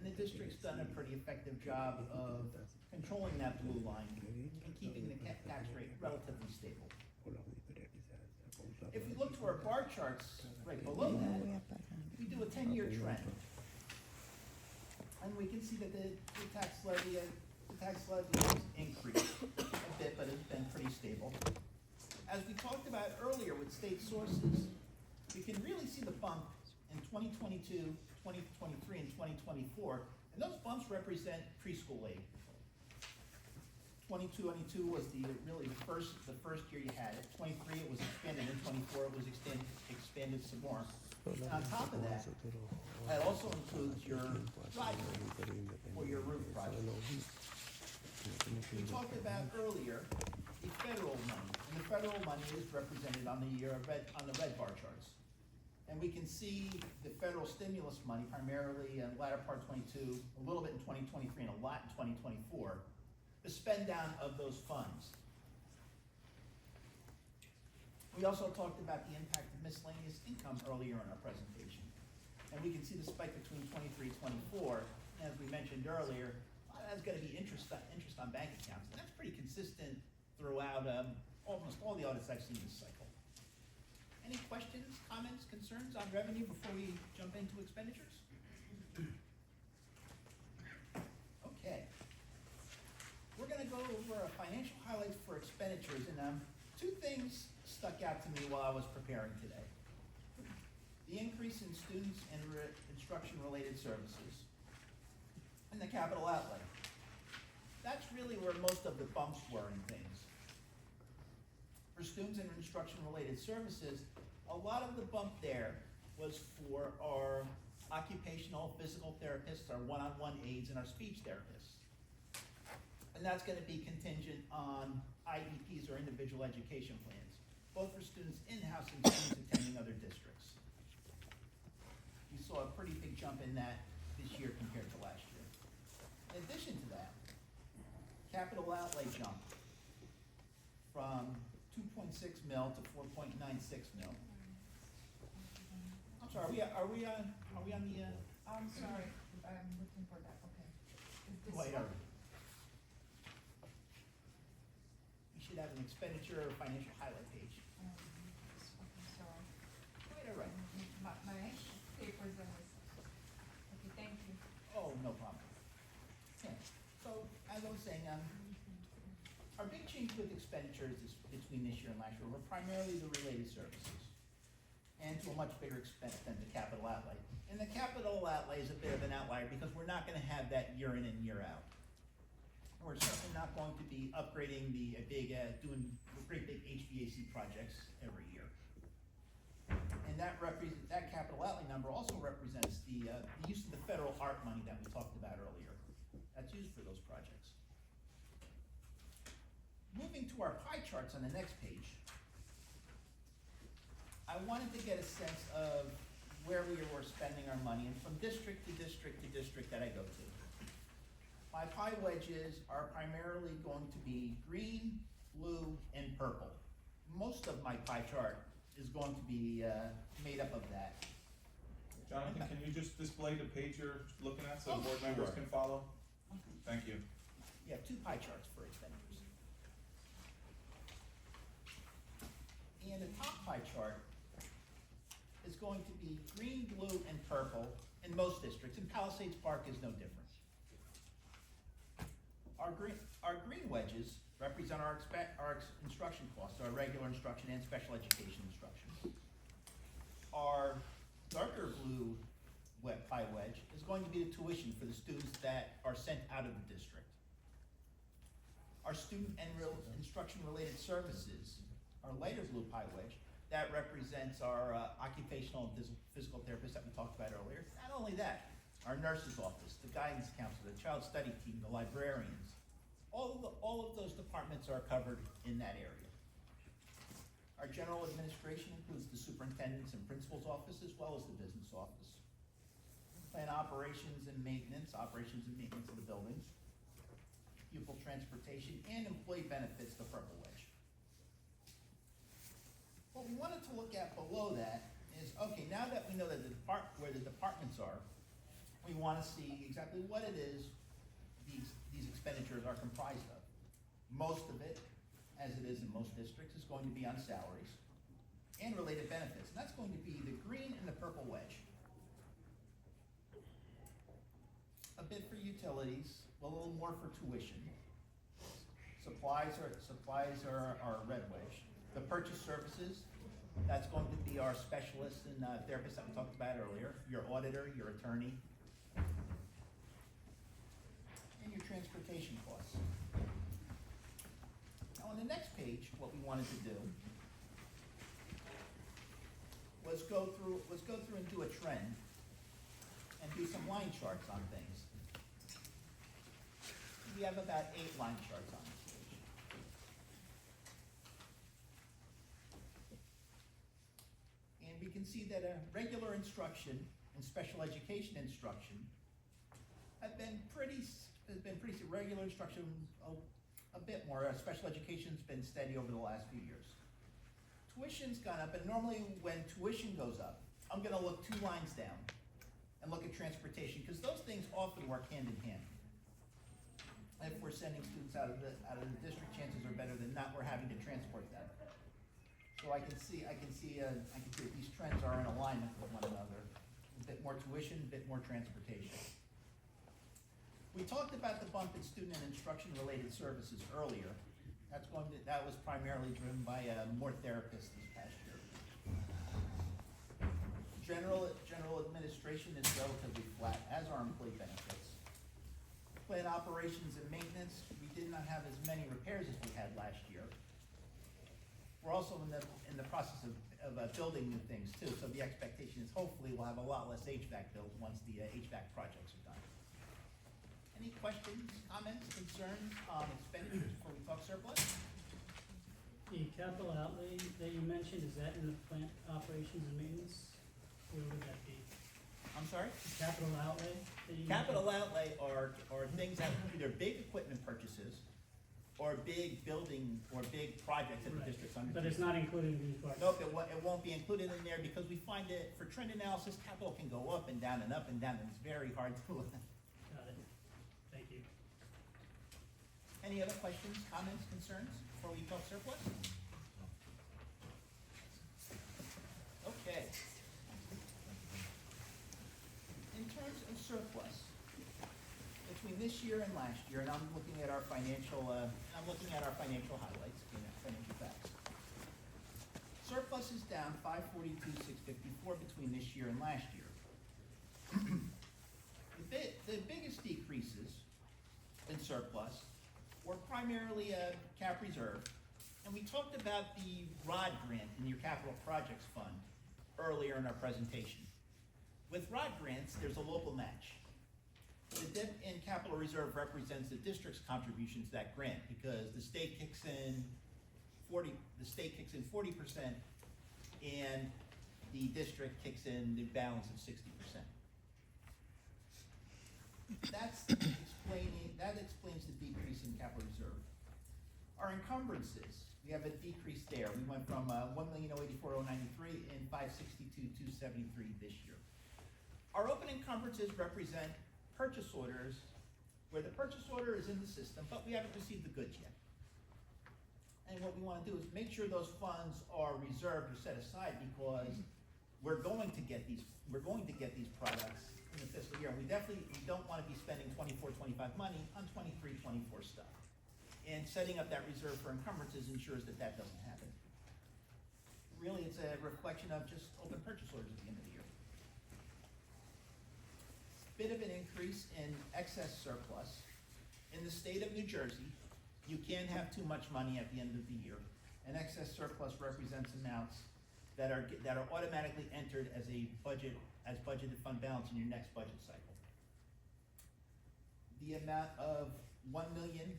And the district's done a pretty effective job of controlling that blue line and keeping the tax rate relatively stable. If we look to our bar charts right below that, we do a 10-year trend. And we can see that the tax levy has increased a bit, but it's been pretty stable. As we talked about earlier with state sources, we can really see the bump in 2022, 2023, and 2024, and those bumps represent preschool aid. 2022 was really the first year you had it. 23 it was expanded, and 24 it was expanded some more. And on top of that, that also includes your driveway or your roof project. We talked about earlier the federal money, and the federal money is represented on the red bar charts. And we can see the federal stimulus money primarily in the latter part of 22, a little bit in 2023, and a lot in 2024, the spend down of those funds. We also talked about the impact of miscellaneous income earlier in our presentation. And we can see the spike between 23 and 24. And as we mentioned earlier, that's going to be interest on bank accounts. And that's pretty consistent throughout almost all the audits I've seen this cycle. Any questions, comments, concerns on revenue before we jump into expenditures? Okay. We're going to go over financial highlights for expenditures. And 2 things stuck out to me while I was preparing today. The increase in students and instruction-related services, and the capital outlay. That's really where most of the bumps were in things. For students and instruction-related services, a lot of the bump there was for our occupational physical therapists, our one-on-one aides, and our speech therapists. And that's going to be contingent on IEPs or individual education plans, both for students in-house and students attending other districts. We saw a pretty big jump in that this year compared to last year. In addition to that, capital outlay jumped from 2.6 mil to 4.96 mil. I'm sorry, are we on the? I'm sorry, I'm looking for that, okay. Is this Wait, one? You should have an expenditure or financial highlight page. Okay, sorry. Wait, all right. My papers are missing. Okay, thank you. Oh, no problem. Yeah. So, as I was saying, our big change with expenditures between this year and last year were primarily the related services, and to a much bigger extent than the capital outlay. And the capital outlay is a bit of an outlier because we're not going to have that year in and year out. We're certainly not going to be upgrading doing great big HVAC projects every year. And that capital outlay number also represents the use of the federal ARP money that we talked about earlier. That's used for those projects. moving to our pie charts on the next page, I wanted to get a sense of where we were spending our money, and from district to district to district that I go to. My pie wedges are primarily going to be green, blue, and purple. Most of my pie chart is going to be made up of that. Jonathan, can you just display the page you're looking at so Oh, board members sure. can follow? Thank you. You have 2 pie charts for expenditures. And the top pie chart is going to be green, blue, and purple in most districts, and Palisades Park is no different. Our green wedges represent our instruction costs, our regular instruction and special education instruction. Our darker blue pie wedge is going to be the tuition for the students that are sent out of the district. Our student and instruction-related services, our lighter blue pie wedge, that represents our occupational and physical therapists that we talked about earlier. Not only that, our nurse's office, the guidance counselor, the child study team, the librarians, all of those departments are covered in that area. Our general administration includes the superintendent's and principal's office as well as the business office. Plan operations and maintenance of the buildings, pupil transportation, and employee benefits, the purple wedge. What we wanted to look at below that is, okay, now that we know that where the departments are, we want to see exactly what it is these expenditures are comprised of. Most of it, as it is in most districts, is going to be on salaries and related benefits, and that's going to be the green and the purple wedge. A bit for utilities, a little more for tuition. Supplies are our red wedge. The purchase services, that's going to be our specialists and therapists that we talked about earlier, your auditor, your attorney, and your transportation costs. Now on the next page, what we wanted to do was go through and do a trend and do some line charts on things. We have about 8 line charts on this page. And we can see that a regular instruction and special education instruction have been pretty regular instruction, a bit more. Special education's been steady over the last few years. Tuition's gone up, and normally when tuition goes up, I'm gonna look 2 lines down and look at transportation, because those things often work hand in hand. If we're sending students out of the district, chances are better than not we're having to transport them. So I can see that these trends are in alignment with one another. A bit more tuition, a bit more transportation. We talked about the bump in student and instruction-related services earlier. That was primarily driven by more therapists this past year. General administration is relatively flat, as are employee benefits. Plant operations and maintenance, we did not have as many repairs as we had last year. We're also in the process of building new things too, so the expectation is hopefully we'll have a lot less HVAC built once the HVAC projects are done. Any questions, comments, concerns on expenditures before we talk surplus? The capital outlay that you mentioned, is that in the plant operations and maintenance? Where would that be? I'm sorry? Capital outlay that you mentioned? Capital outlay are things that are either big equipment purchases or big building or big projects that the Right. district's undertaking. But it's not included in these parts? Nope, it won't be included in there because we find that for trend analysis, capital can go up and down and up and down, and it's very hard to. Got it. Thank you. Any other questions, comments, concerns before we talk surplus? Okay. In terms of surplus, between this year and last year, and I'm looking at our financial highlights, financial facts. Surplus is down $542,654 between this year and last year. The biggest decreases in surplus were primarily cap reserve, and we talked about the ROD grant in your capital projects fund earlier in our presentation. With ROD grants, there's a local match. The dip in capital reserve represents the district's contribution to that grant, because the state kicks in 40%, and the district kicks in the balance of 60%. That explains the decrease in capital reserve. Our encumbrances, we have a decrease there. We went from 1,084,093 and 562,273 this year. Our open encumbrances represent purchase orders where the purchase order is in the system, but we haven't received the goods yet. And what we want to do is make sure those funds are reserved or set aside, because we're going to get these products in the fiscal year. And we don't want to be spending 24-25 money on 23-24 stuff. And setting up that reserve for encumbrances ensures that that doesn't happen. Really, it's a reflection of just open purchase orders at the end of the year. Bit of an increase in excess surplus. In the state of New Jersey, you can't have too much money at the end of the year. An excess surplus represents amounts that are automatically entered as budgeted fund balance in your next budget cycle. The amount of $1,600,000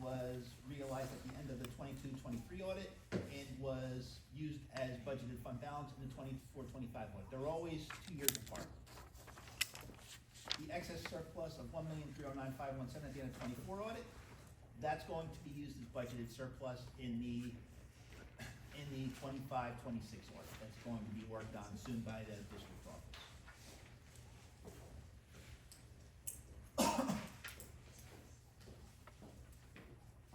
was realized at the end of the 22-23 audit and was used as budgeted fund balance in the 24-25 audit. They're always 2 years apart. The excess surplus of $1,309,517 at the end of 24 audit, that's going to be used as budgeted surplus in the 25-26 audit. That's going to be worked on soon by the district office.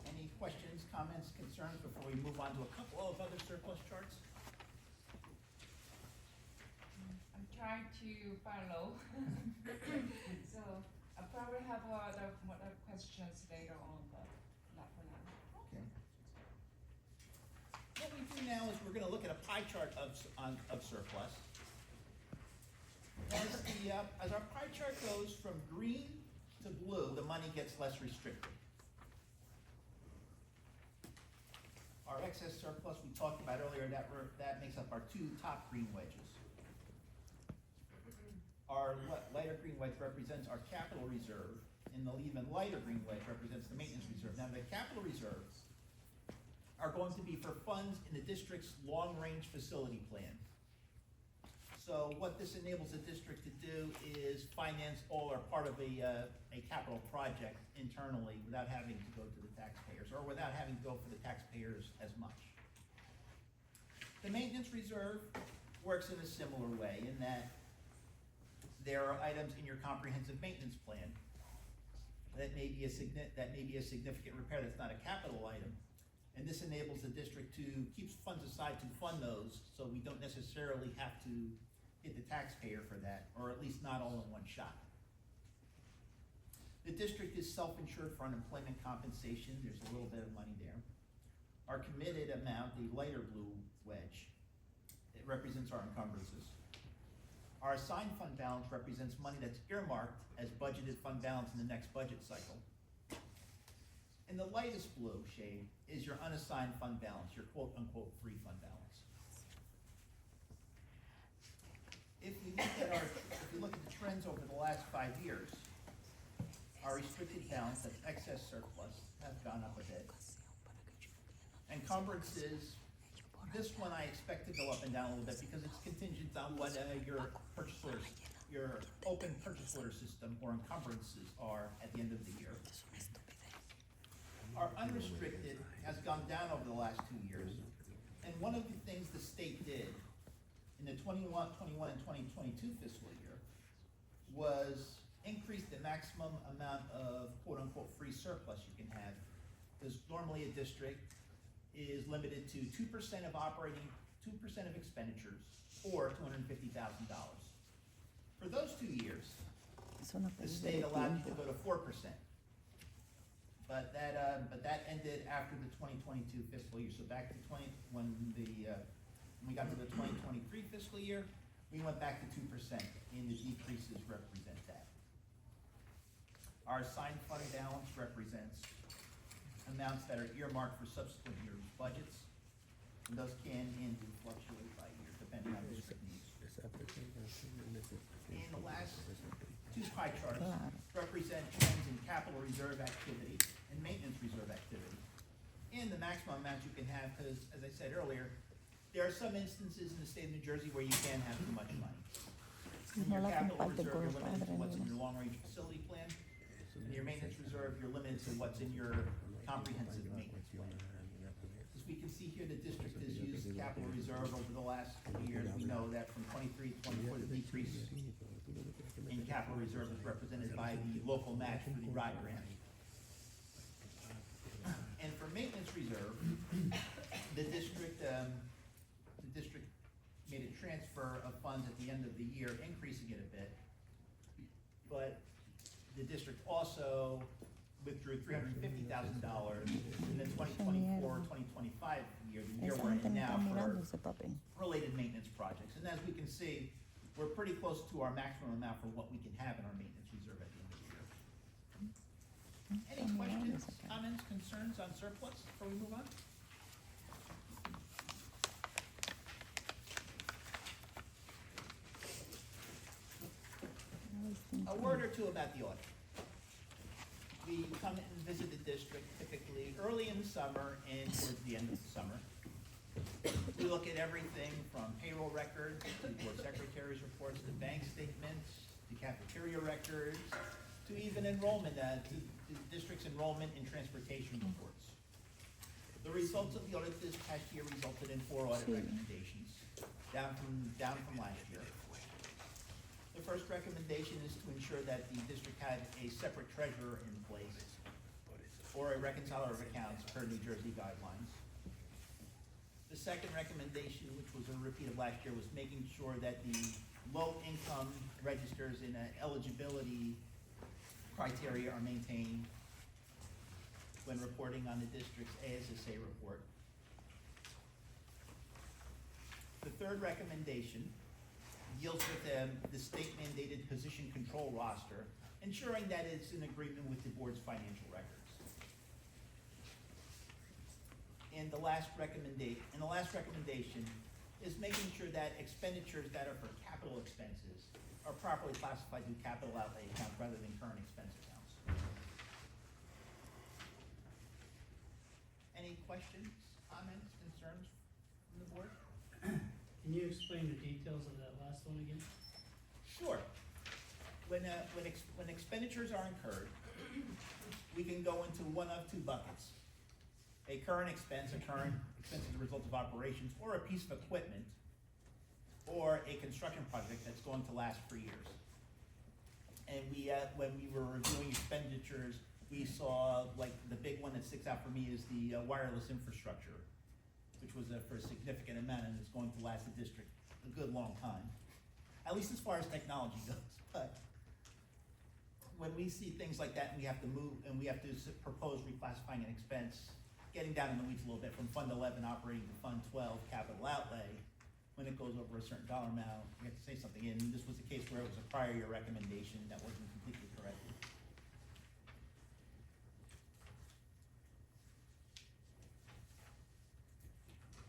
Any questions, comments, concerns before we move on to a couple of other surplus charts? I'm trying to follow. So I probably have other questions later on, but not for now. Okay. What we do now is we're going to look at a pie chart of surplus. As our pie chart goes from green to blue, the money gets less restricted. Our excess surplus we talked about earlier, that makes up our two top green wedges. Our lighter green wedge represents our capital reserve, and the even lighter green wedge represents the maintenance reserve. Now, the capital reserves are going to be for funds in the district's long-range facility plan. So what this enables the district to do is finance all or part of a capital project internally without having to go to the taxpayers, or without having to go for the taxpayers as much. The maintenance reserve works in a similar way in that there are items in your comprehensive maintenance plan that may be a significant repair that's not a capital item. And this enables the district to keep funds aside to fund those, so we don't necessarily have to hit the taxpayer for that, or at least not all in one shot. The district is self-insured for unemployment compensation. There's a little bit of money there. Our committed amount, the lighter blue wedge, it represents our encumbrances. Our assigned fund balance represents money that's earmarked as budgeted fund balance in the next budget cycle. And the lightest blue shade is your unassigned fund balance, your quote-unquote free fund balance. If you look at the trends over the last 5 years, our restricted balance, that's excess surplus, has gone up a bit. Encumbrances, this one I expect to go up and down a little bit because it's contingent on what your purchase orders, your open purchase order system or encumbrances are at the end of the year. Our unrestricted has gone down over the last 2 years. And one of the things the state did in the 21 and 2022 fiscal year was increase the maximum amount of quote-unquote free surplus you can have. Because normally a district is limited to 2% of operating, 2% of expenditures, or $250,000. For those 2 years, the state allowed you to go to 4%. But that ended after the 2022 fiscal year. So back to when we got to the 2023 fiscal year, we went back to 2%, and the decreases represent that. Our assigned fund balance represents amounts that are earmarked for subsequent years' budgets, and those can and do fluctuate by year depending on district needs. And the last represent trends in capital reserve activity and maintenance reserve activity, and the maximum amount you can have, because, as I said earlier, there are some instances in the state of New Jersey where you can have too much money. In your capital reserve, you're limited to what's in your long-range facility plan. In your maintenance reserve, you're limited to what's in your comprehensive maintenance plan. As we can see here, the district has used capital reserve over the last couple of years. We know that from 23 to 24, the decrease in capital reserve is represented by the local match for the RIDE grant. And for maintenance reserve, the district made a transfer of funds at the end of the year, increasing it a bit. But the district also withdrew $350,000 in the 2024-2025 year, the year we're in now, for related maintenance projects. And as we can see, we're pretty close to our maximum amount for what we can have in our maintenance reserve at the end of the year. Any questions, comments, concerns on surplus before we move on? A word or two about the audit. We come and visit the district typically early in the summer and towards the end of the summer. We look at everything from payroll records to board secretary's reports, to bank statements, to cafeteria records, to even enrollment, to the district's enrollment and transportation reports. The results of the audit this past year resulted in 4 audit recommendations, down from last year. The first recommendation is to ensure that the district had a separate treasurer in place or a reconciler of accounts per New Jersey guidelines. The second recommendation, which was a repeat of last year, was making sure that the low-income registers in eligibility criteria are maintained when reporting on the district's ASSA report. The third recommendation deals with the state-mandated position control roster, ensuring that it's in agreement with the board's financial records. And the last recommendation is making sure that expenditures that are for capital expenses are properly classified through capital outlay accounts rather than current expense accounts. Any questions, comments, concerns from the board? Can you explain the details of that last one again? Sure. When expenditures are incurred, we can go into one of 2 buckets. A current expense as a result of operations, or a piece of equipment, or a construction project that's going to last for years. And when we were reviewing expenditures, we saw, like, the big one that sticks out for me is the wireless infrastructure, which was for a significant amount, and it's going to last the district a good long time, at least as far as technology goes. But when we see things like that, and we have to move, and we have to propose reclassifying an expense, getting down in the weeds a little bit, from Fund 11 operating to Fund 12 capital outlay, when it goes over a certain dollar amount, we have to say something in. This was a case where it was a prior year recommendation that wasn't completely corrected.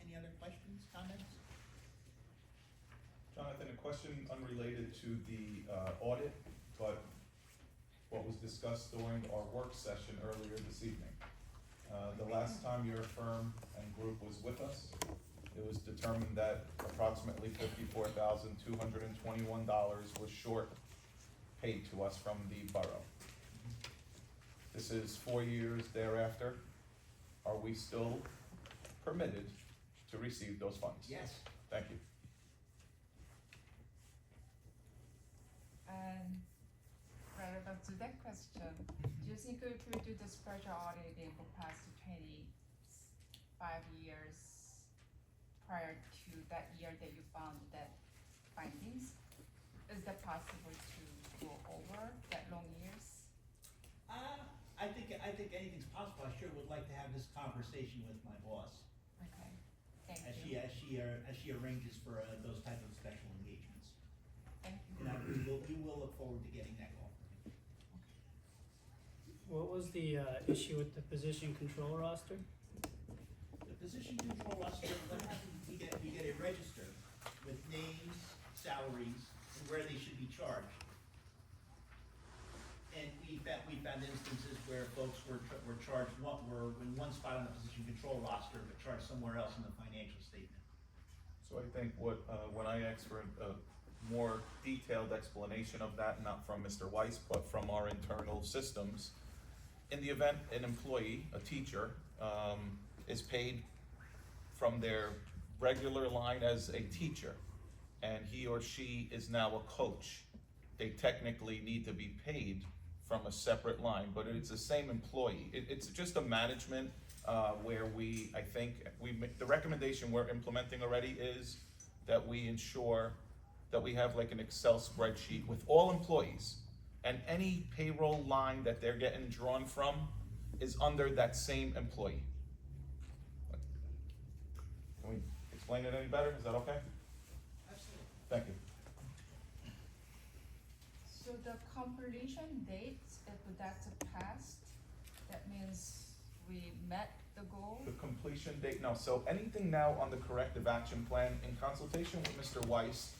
Any other questions, comments? Jonathan, a question unrelated to the audit, but what was discussed during our work session earlier this evening. The last time your firm and group was with us, it was determined that approximately $54,221 was short paid to us from the borough. This is 4 years thereafter. Are we still permitted to receive those funds? Yes. Thank you. And relevant to that question, do you think if we do the special auditing for past 25 years prior to that year that you found that findings, is that possible to go over that long years? I think anything's possible. I sure would like to have this conversation with my boss Okay, thank as you. she arranges for those type of special engagements. Thank you. And we will look forward to getting that call. What was the issue with the position control roster? The position control roster, what happens, we get a register with names, salaries, and where they should be charged. And we found instances where folks were charged, were in one spot on the position control roster, but charged somewhere else in the financial statement. So I think when I asked for a more detailed explanation of that, not from Mr. Weiss, but from our internal systems, in the event an employee, a teacher, is paid from their regular line as a teacher, and he or she is now a coach, they technically need to be paid from a separate line, but it's the same employee. It's just a management where I think the recommendation we're implementing already is that we ensure that we have like an Excel spreadsheet with all employees, and any payroll line that they're getting drawn from is under that same employee. Can we explain it any better? Is that okay? Absolutely. Thank you. So the completion date, if that's passed, that means we met the goal? The completion date, no, so anything now on the corrective action plan, in consultation with Mr. Weiss,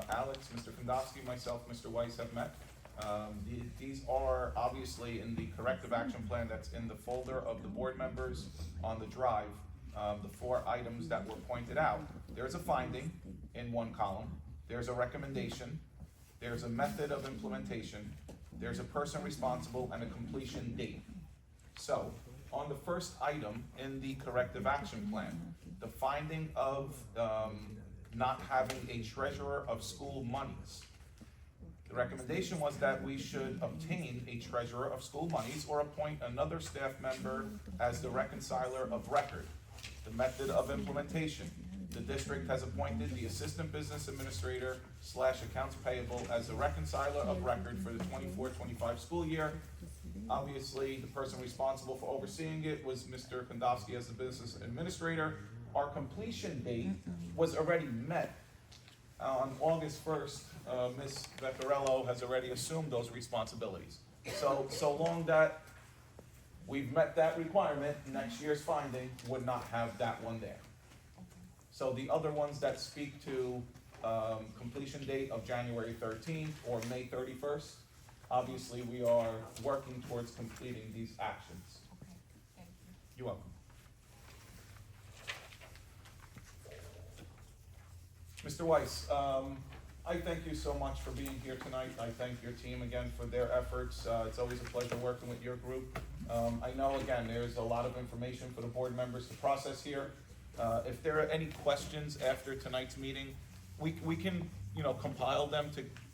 Alex, Mr. Kondowski, myself, Mr. Weiss have met. These are obviously in the corrective action plan that's in the folder of the board members on the drive, the 4 items that were pointed out. There's a finding in one column, there's a recommendation, there's a method of implementation, there's a person responsible, and a completion date. So, on the first item in the corrective action plan, the finding of not having a treasurer of school monies. The recommendation was that we should obtain a treasurer of school monies or appoint another staff member as the reconciler of record. The method of implementation. The district has appointed the assistant business administrator / accounts payable as the reconciler of record for the 24-25 school year. Obviously, the person responsible for overseeing it was Mr. Kondowski as the business administrator. Our completion date was already met. On August 1st, Ms. Vecchiarello has already assumed those responsibilities. So long that we've met that requirement, next year's finding would not have that one there. So the other ones that speak to completion date of January 13th or May 31st, obviously we are working towards completing these actions. Okay, thank you. You're welcome. Mr. Weiss, I thank you so much for being here tonight. I thank your team again for their efforts. It's always a pleasure working with your group. I know, again, there's a lot of information for the board members to process here. If there are any questions after tonight's meeting, we can, compile them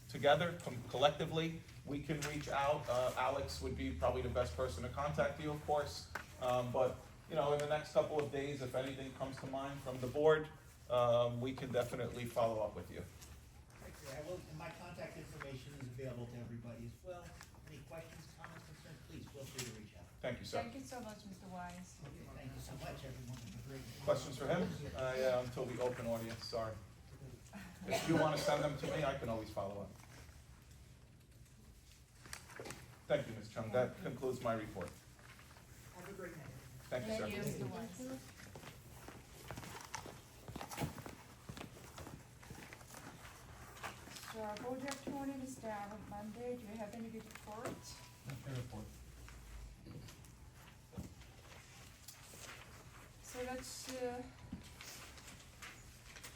together, collectively. We can reach out. Alex would be probably the best person to contact you, of course. But, in the next couple of days, if anything comes to mind from the board, we can definitely follow up with you. And my contact information is available to everybody as well. Any questions, comments, concerns, please feel free to reach out. Thank you, sir. Thank you so much, Mr. Wise. Thank you so much, everyone. Have a great day. Questions for him? Yeah, until the open audience, sorry. If you want to send them to me, I can always follow up. Thank you, Ms. Chung. That concludes my report. Have a great night. Thank you, sir. Thank you, Mr. Wise. So our board attorney is down on Monday. Do you have any report? So let's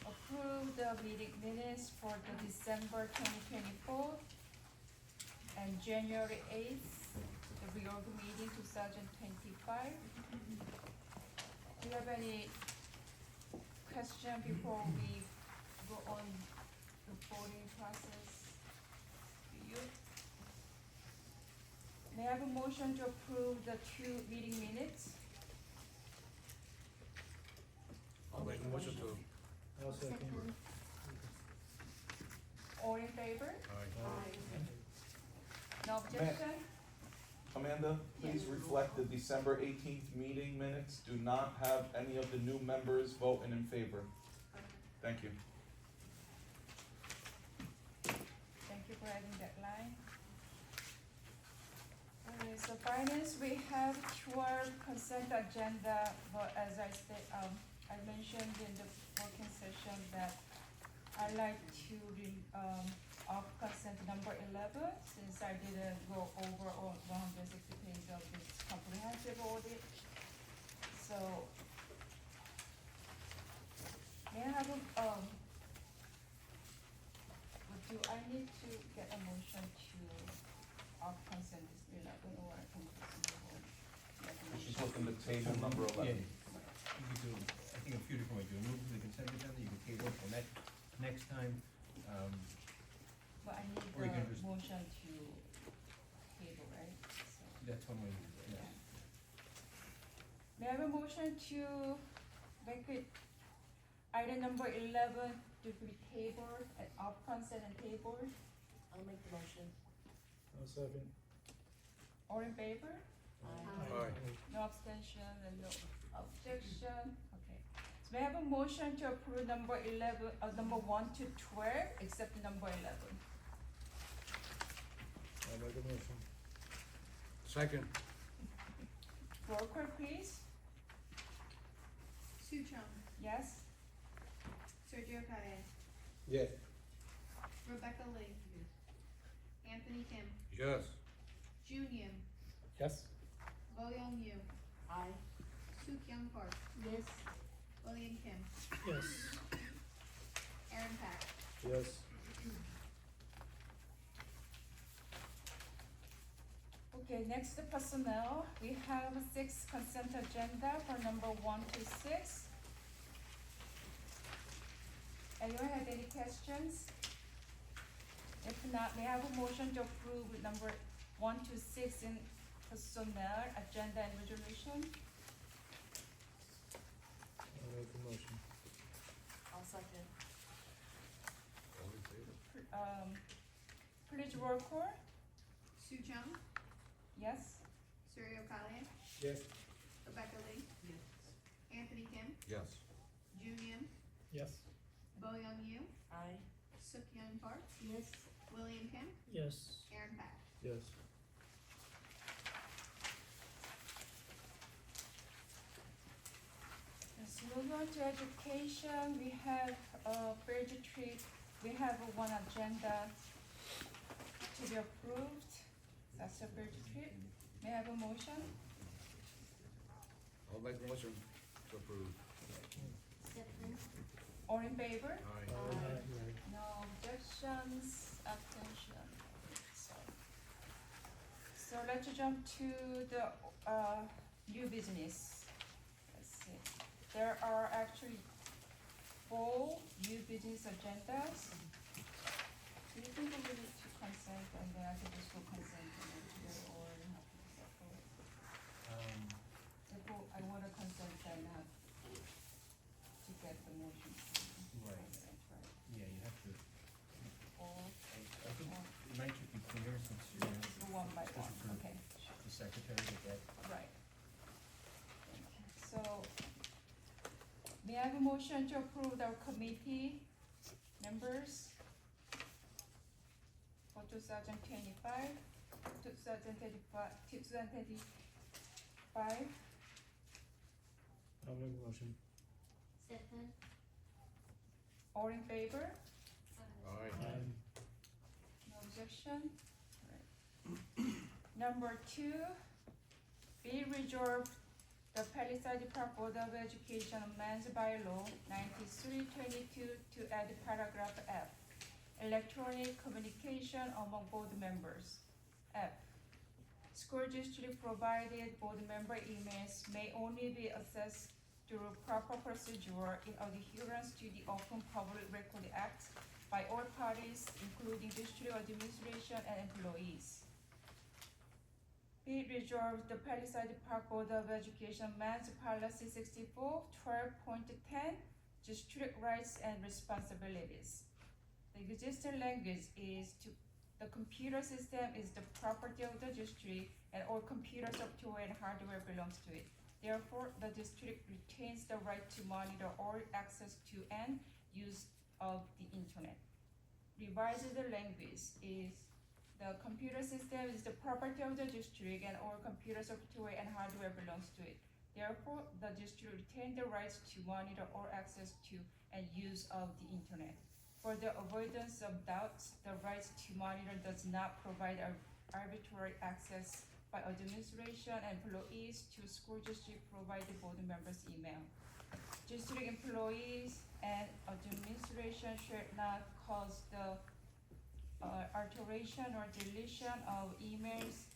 approve the meeting minutes for the December 2024 and January 8th, the reorg meeting 2025. Do you have any question before we go on the voting process? Do you? May I have a motion to approve the 2 meeting minutes? I'll make a motion to. I'll second. All in favor? Aye. No objection? Amanda, please reflect the December 18th meeting minutes. Do not have any of the new members voting in favor. Thank you. Thank you for adding that line. Okay, so finance, we have 12 consent agenda, but as I mentioned in the working session that I'd like to off consent number 11, since I didn't go over all 160 pages of this comprehensive audit. So, may I have do I need to get a motion to off consent this 11, or I can just move on? She's looking at table number Yeah, 11. you could do, I think a few different ways, you can move to the consent agenda, you can table it for next time, But I need Or you can the just- motion to table, right? So, that's one way to do it, yeah. yes. May I have a motion to make it item number 11 to be tabled, and off consent and tabled? I'll make the motion. No second. All in favor? Aye. No abstention and no objection, okay. So may I have a motion to approve number 11, number 1 to 12, except number 11? I'll make a motion. Second. Roll call, please. Sue Chung, Yes? Sergio Kaya, Yes. Rebecca Lee. Anthony Kim, Yes. June Yim, Yes. Bo Young Yu, Aye. Soo Kyung Park, Yes. William Kim, Yes. Aaron Pack. Yes. Okay, next the personnel. We have 6 consent agenda for number 1 to 6. Anyone have any questions? If not, may I have a motion to approve number 1 to 6 in personnel agenda and resolution? I'll make a motion. I'll second. Please roll call. Sue Chung, Yes? Sergio Kaya, Yes. Rebecca Lee. Anthony Kim, Yes. June Yim, Yes. Bo Young Yu, Aye. Soo Kyung Park, Yes. William Kim, Yes. Aaron Pack. Yes. Let's move on to education. We have field trip. We have one agenda to be approved. That's a field trip. May I have a motion? I'll make a motion to approve. All in favor? Aye. No objections, abstention. So let's jump to the new business. Let's see. There are actually 4 new business agendas. Do you think we need to consent and then I can just go consent and then together, or have to be separate? I wanna consent and have to get the motion. Right. Right. Yeah, you have to, Or, I think it might just be cleaner since you're go one by Just one, approve. okay. the secretary to get, Right. So, may I have a motion to approve the committee members for 2025, 2025? I'll make a motion. Second. All in favor? Aye. No objection? Alright. Number 2, be resolved, the Palisades Park Board of Education amends bylaw 9322 to add paragraph F, electronic communication among board members. F, school district provided board member emails may only be accessed through proper procedure in adherence to the Open Public Record Act by all parties, including district administration and employees. Be it resolved, the Palisades Park Board of Education amends policy 64, 12.10, district rights and responsibilities. The existing language is the computer system is the property of the district and all computer software and hardware belongs to it. Therefore, the district retains the right to monitor all access to and use of the internet. Revised the language is the computer system is the property of the district and all computer software and hardware belongs to it. Therefore, the district retains the rights to monitor all access to and use of the internet. For the avoidance of doubt, the right to monitor does not provide arbitrary access by administration and employees to school district provided board members' email. District employees and administration should not cause the alteration or deletion of emails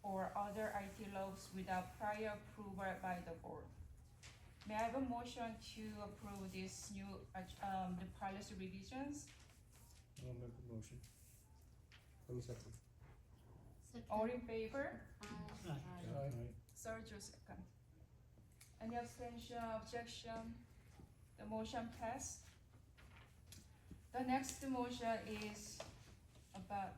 or other IT logs without prior approval by the board. May I have a motion to approve this new, the policy revisions? I'll make the motion. I'll second. All in favor? Aye. Aye. Sergio second. Any abstention, objection? The motion passed. The next motion is about,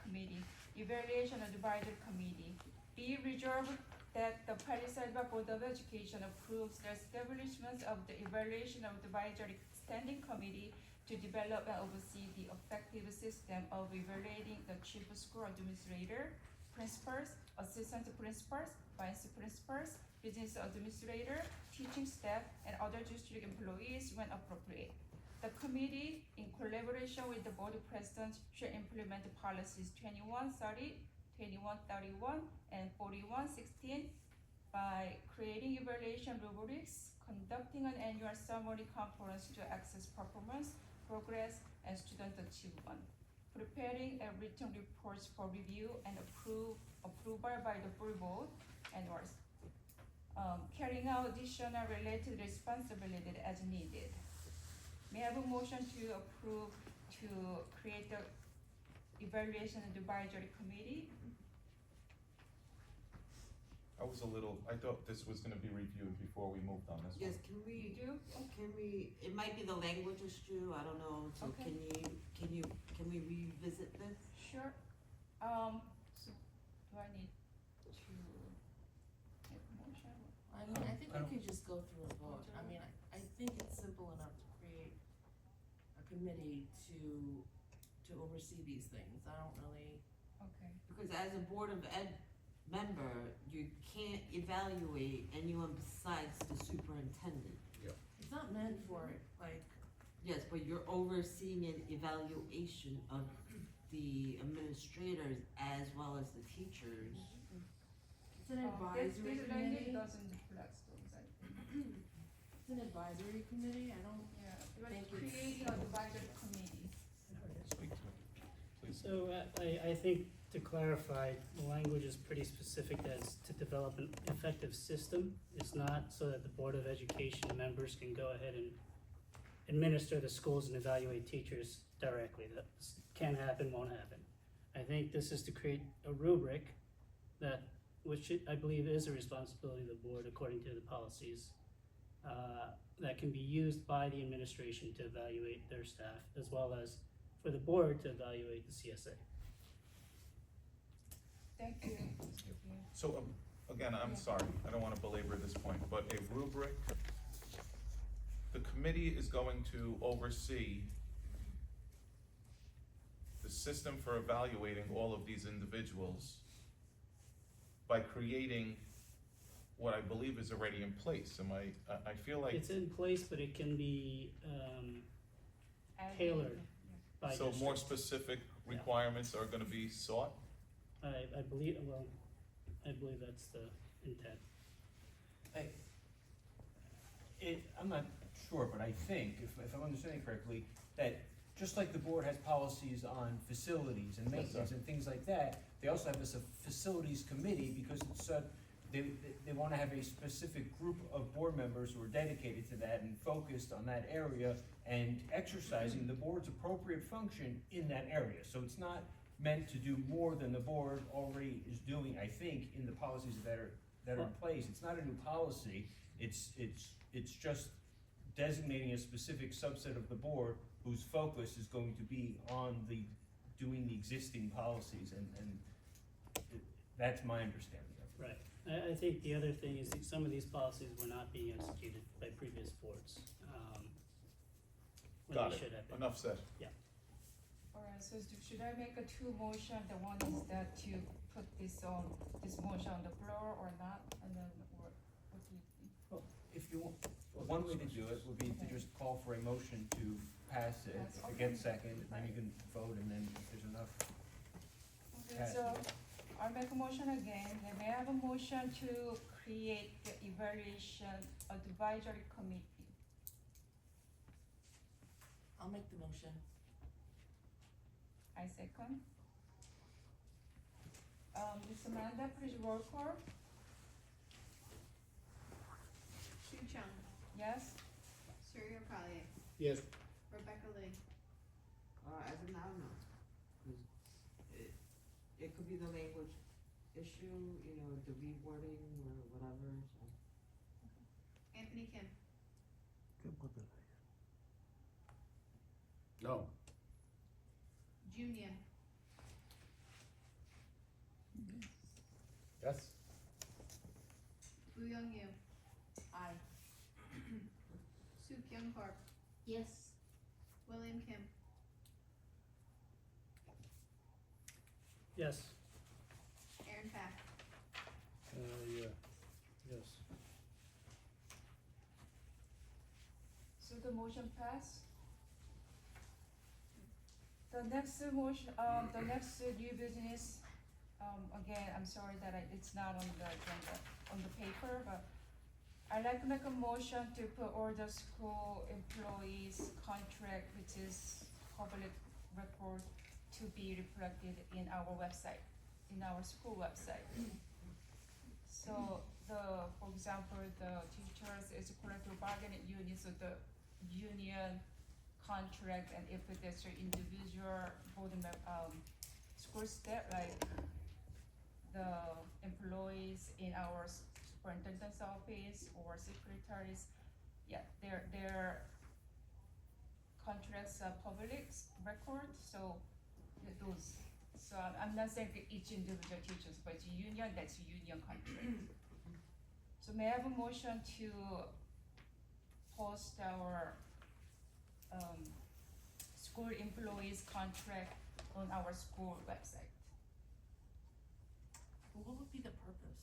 committee, evaluation advisory committee. Be resolved that the Palisades Board of Education approves the establishment of the evaluation advisory standing committee to develop and oversee the effective system of evaluating the chief school administrator, principals, assistant principals, vice principals, business administrator, teaching staff, and other district employees when appropriate. The committee, in collaboration with the board president, shall implement the policies 2130, 2131, and 4116 by creating evaluation rubrics, conducting an annual summary conference to assess performance, progress, and student achievement, preparing a written reports for review and approval by the full board, and carrying out additional related responsibility as needed. May I have a motion to approve to create the evaluation advisory committee? I thought this was gonna be reviewed before we moved on this one. Yes, can You we, do? it might be the language issue, I don't know, so Okay. can we revisit this? Sure. So do I need to make a motion? I mean, I think I we don't- could just go through a vote. I mean, I think it's simple enough to create a committee to oversee these things. I don't really, Okay. Because as a Board of Ed member, you can't evaluate anyone besides the superintendent. it's not meant for, like, Yes, but you're overseeing an evaluation of the administrators as well as the teachers. it's an advisory This language committee. doesn't reflect those, I think. It's an advisory committee. I don't, Yeah, it was Think it's- creating an advisory committee. Speak to it, please. So I think to clarify, the language is pretty specific as to develop an effective system. It's not so that the Board of Education members can go ahead and administer the schools and evaluate teachers directly. That can happen, won't happen. I think this is to create a rubric which I believe is a responsibility of the board according to the policies, that can be used by the administration to evaluate their staff, as well as for the board to evaluate the CSA. Thank you. So, again, I'm sorry, I don't wanna belabor this point, but a rubric, the committee is going to oversee the system for evaluating all of these individuals by creating what I believe is already in place. I feel like, It's in place, but it can be Adding- tailored by so more district. specific requirements are gonna be sought? I believe, I believe that's the intent. I'm not sure, but I think, if I'm understanding correctly, that just like the board has policies on facilities and Yes, maintenance sir. and things like that, they also have this facilities committee, because it's, they wanna have a specific group of board members who are dedicated to that and focused on that area and exercising the board's appropriate function in that area. So it's not meant to do more than the board already is doing, I think, in the policies that are in place. It's not a new policy, it's just designating a specific subset of the board whose focus is going to be on doing the existing policies, and that's my understanding of it. Right. I think the other thing is that some of these policies were not being executed by previous boards, when Got they it, should have been. enough said. Alright, so should I make a two motion? The one is that to put this motion on the floor or not, and then what do you think? If you want, one way to do it would be to just call for a motion to pass it, Yes, if it okay. gets second, then you can vote, and then if there's enough. Okay, Pass so it. I'll make a motion again, then may I have a motion to create the evaluation advisory committee? I'll make the motion. I second. Ms. Amanda, please roll call, Sue Chung, yes? Surya Pali, Yes. Rebecca Lee, As of now, no. 'Cause it could be the language issue, you know, the rewording or whatever, so. Anthony Kim, No. June Yim, Yes. Boo Young Yu, Aye. Soo Kyung Park, Yes. William Kim, Yes. Aaron Pack, Yeah, yes. So the motion pass. The next motion, the next new business, again, I'm sorry that it's not on the agenda, on the paper, but I'd like to make a motion to put all the school employees' contract, which is public record, to be reflected in our website, in our school website. So for example, the teachers is collective bargaining unit, so the union contract, and if there's an individual board school staff, like the employees in our superintendent's office or secretaries, yeah, their contracts are public record, so those. So I'm not saying that each individual teachers, but it's union, that's union contract. So may I have a motion to post our school employees contract on our school website? But what would be the purpose?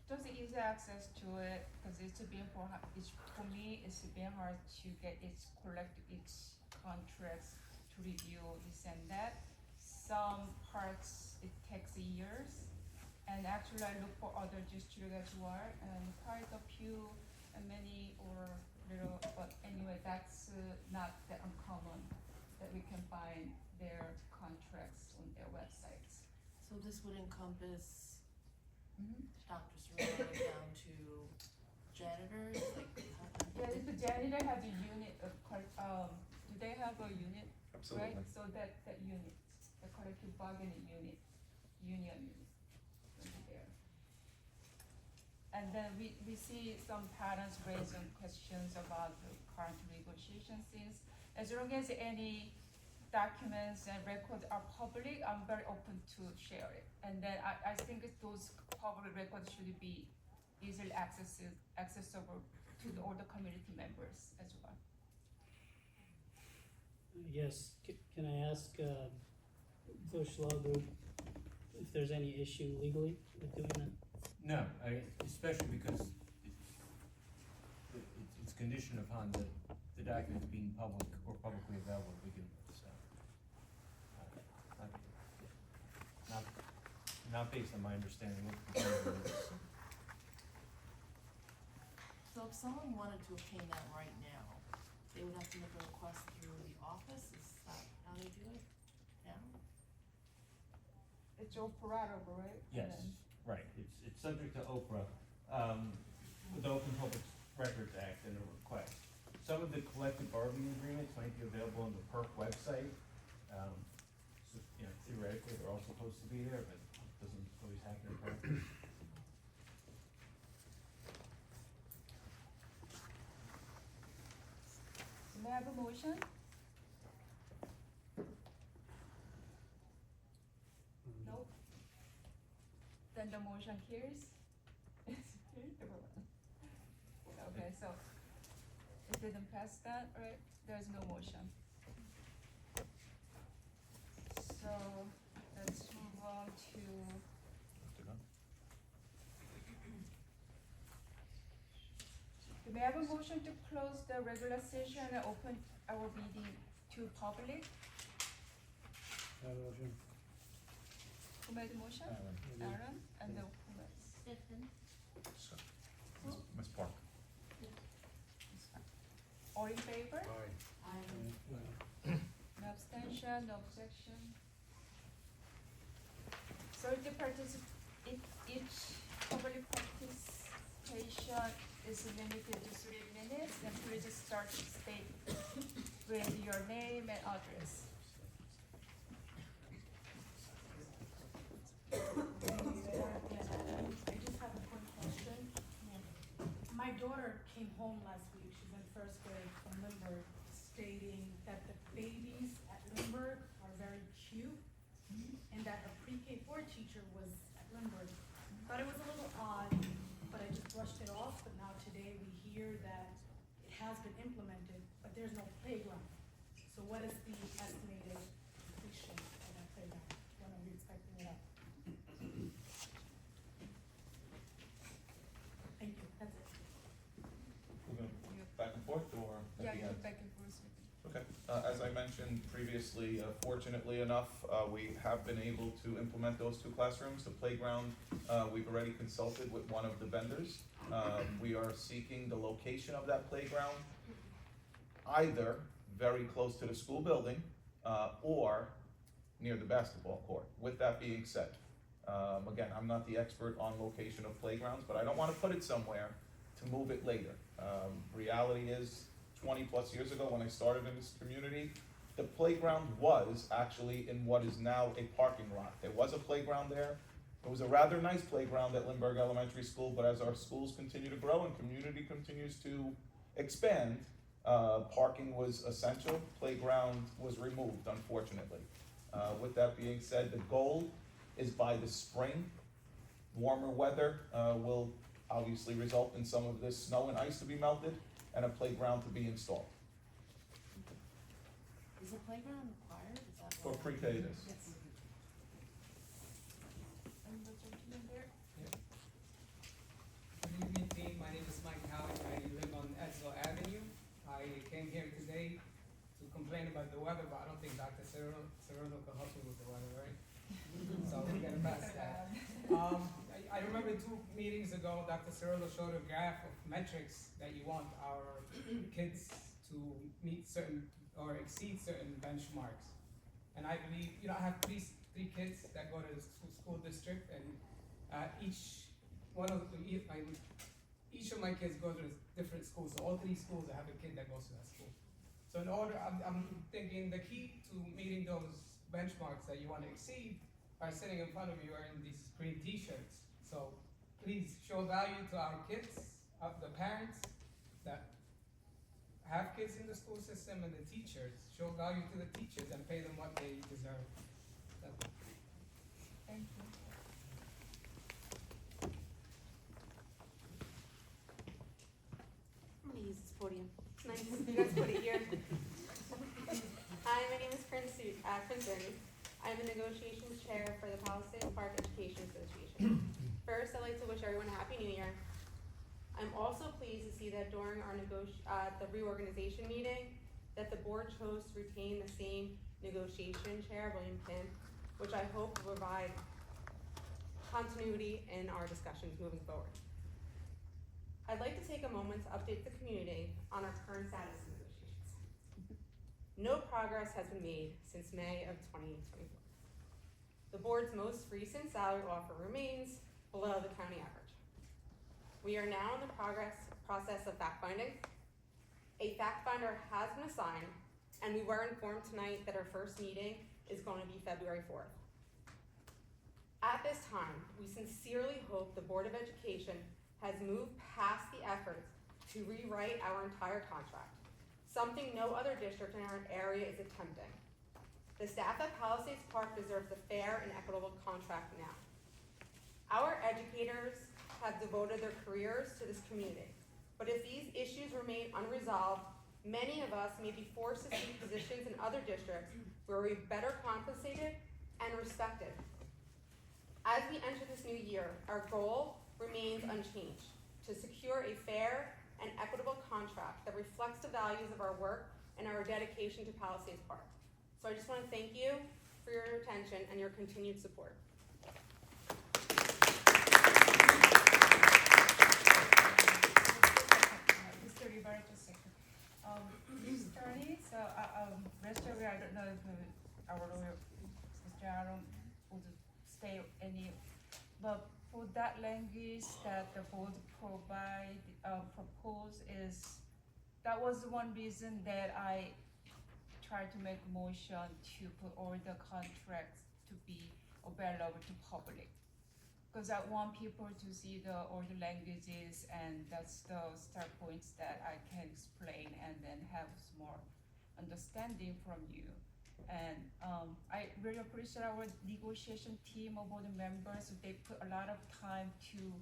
Just easy access to it, cause it's been for me, it's been hard to get collect its contracts to review this and that. Some parts, it takes years, and actually I look for other districts as well, and quite a few, and many or little, but anyway, that's not that uncommon that we can find their contracts on their websites. So this would encompass Mm-hmm. Dr. Serrano down to janitors, like, Yeah, if the janitor has a unit, do they have a unit? Right, so that unit, the collective bargaining unit, union unit, will be there. And then we see some parents raising questions about the current negotiation since, as long as any documents and records are public, I'm very open to share it. And then I think those public records should be easily accessible to all the community members as well. Yes, can I ask, Bush Law Group if there's any issue legally with doing that? No, especially because it's conditioned upon the documents being public or publicly available to begin with, so. Not based on my understanding of the rules. so if someone wanted to obtain that right now, they would have to make a request through the office, is that how they do it now? It's your prerogative, right? Yes, right, it's subject to Oprah, with the Open Public Records Act and a request. Some of the collective bargaining agreements might be available on the PERC website. So, you know, theoretically, they're all supposed to be there, but it doesn't always happen in practice. So may I have a motion? Nope. Then the motion carries. Okay, so it didn't pass that, right? There's no motion. So let's move on to may I have motion to close the regular session and open our meeting to public. Motion. Who made the motion? Aaron, and then who else? Stefan. Ms. Park. All in favor? Aye. No abstention, no objection. So each public participation is limited to 3 minutes, and please start to state with your name and address. I just have a quick question. My daughter came home last week, she's in first grade from Lindbergh, stating that the babies at Lindbergh are very cute, and that her pre-K4 teacher was at Lindbergh. Thought it was a little odd, but I just brushed it off, but now today we hear that it has been implemented, but there's no playground. So what is the estimated completion of that playground? When are we expecting it up? Thank you, that's it. We're gonna back and forth or at Yeah, the go end? back and forth with me. Okay, as I mentioned previously, fortunately enough, we have been able to implement those 2 classrooms. The playground, we've already consulted with one of the vendors. We are seeking the location of that playground, either very close to the school building, or near the basketball court. With that being said, again, I'm not the expert on location of playgrounds, but I don't wanna put it somewhere to move it later. Reality is, 20+ years ago, when I started in this community, the playground was actually in what is now a parking lot. There was a playground there. It was a rather nice playground at Lindbergh Elementary School, but as our schools continue to grow and community continues to expand, parking was essential. Playground was removed, unfortunately. With that being said, the goal is by the spring, warmer weather will obviously result in some of this snow and ice to be melted, and a playground to be installed. Is a playground required? Is that For what- pre-K it is. Yes. And the gentleman there? Good evening, team. My name is Mike Howard. I live on Edsel Avenue. I came here today to complain about the weather, but I don't think Dr. Cirillo can help me with the weather, right? So we're gonna pass that. I remember 2 meetings ago, Dr. Cirillo showed a graph of metrics that you want our kids to meet certain or exceed certain benchmarks. And I believe, I have three kids that go to the school district, and each of my kids go to different schools. So all 3 schools, I have a kid that goes to that school. So in order, I'm thinking the key to meeting those benchmarks that you want to exceed are sitting in front of you wearing these green T-shirts. So please show value to our kids, the parents that have kids in the school system, and the teachers. Show value to the teachers and pay them what they deserve. Thank you. I'm gonna use this podium. It's nice, you guys put it here. Hi, my name is Princeton. I'm the negotiations chair for the Palisades Park Education Association. First, I'd like to wish everyone a Happy New Year. I'm also pleased to see that during our the reorganization meeting, that the board chose to retain the same negotiation chair, William Kim, which I hope will provide continuity in our discussions moving forward. I'd like to take a moment to update the community on our current status of negotiations. No progress has been made since May of 2024. The board's most recent salary offer remains below the county average. We are now in the process of fact-finding. A fact finder has been assigned, and we were informed tonight that our first meeting is going to be February 4th. At this time, we sincerely hope the Board of Education has moved past the efforts to rewrite our entire contract, something no other district in our area is attempting. The staff at Palisades Park deserves a fair and equitable contract now. Our educators have devoted their careers to this community, but if these issues remain unresolved, many of us may be forced to seek positions in other districts where we're better compensated and respected. As we enter this new year, our goal remains unchanged: to secure a fair and equitable contract that reflects the values of our work and our dedication to Palisades Park. So I just want to thank you for your attention and your continued support. Mr. Rivera, just a second. Mr. Attorney, so, rest of it, I don't know if our lawyer, Mr. Aaron, would say any, but for that language that the board propose is, that was one reason that I tried to make motion to put all the contracts to be available to public. Because I want people to see all the languages, and that's the start points that I can explain and then have some more understanding from you. And I really appreciate our negotiation team of all the members. They put a lot of time to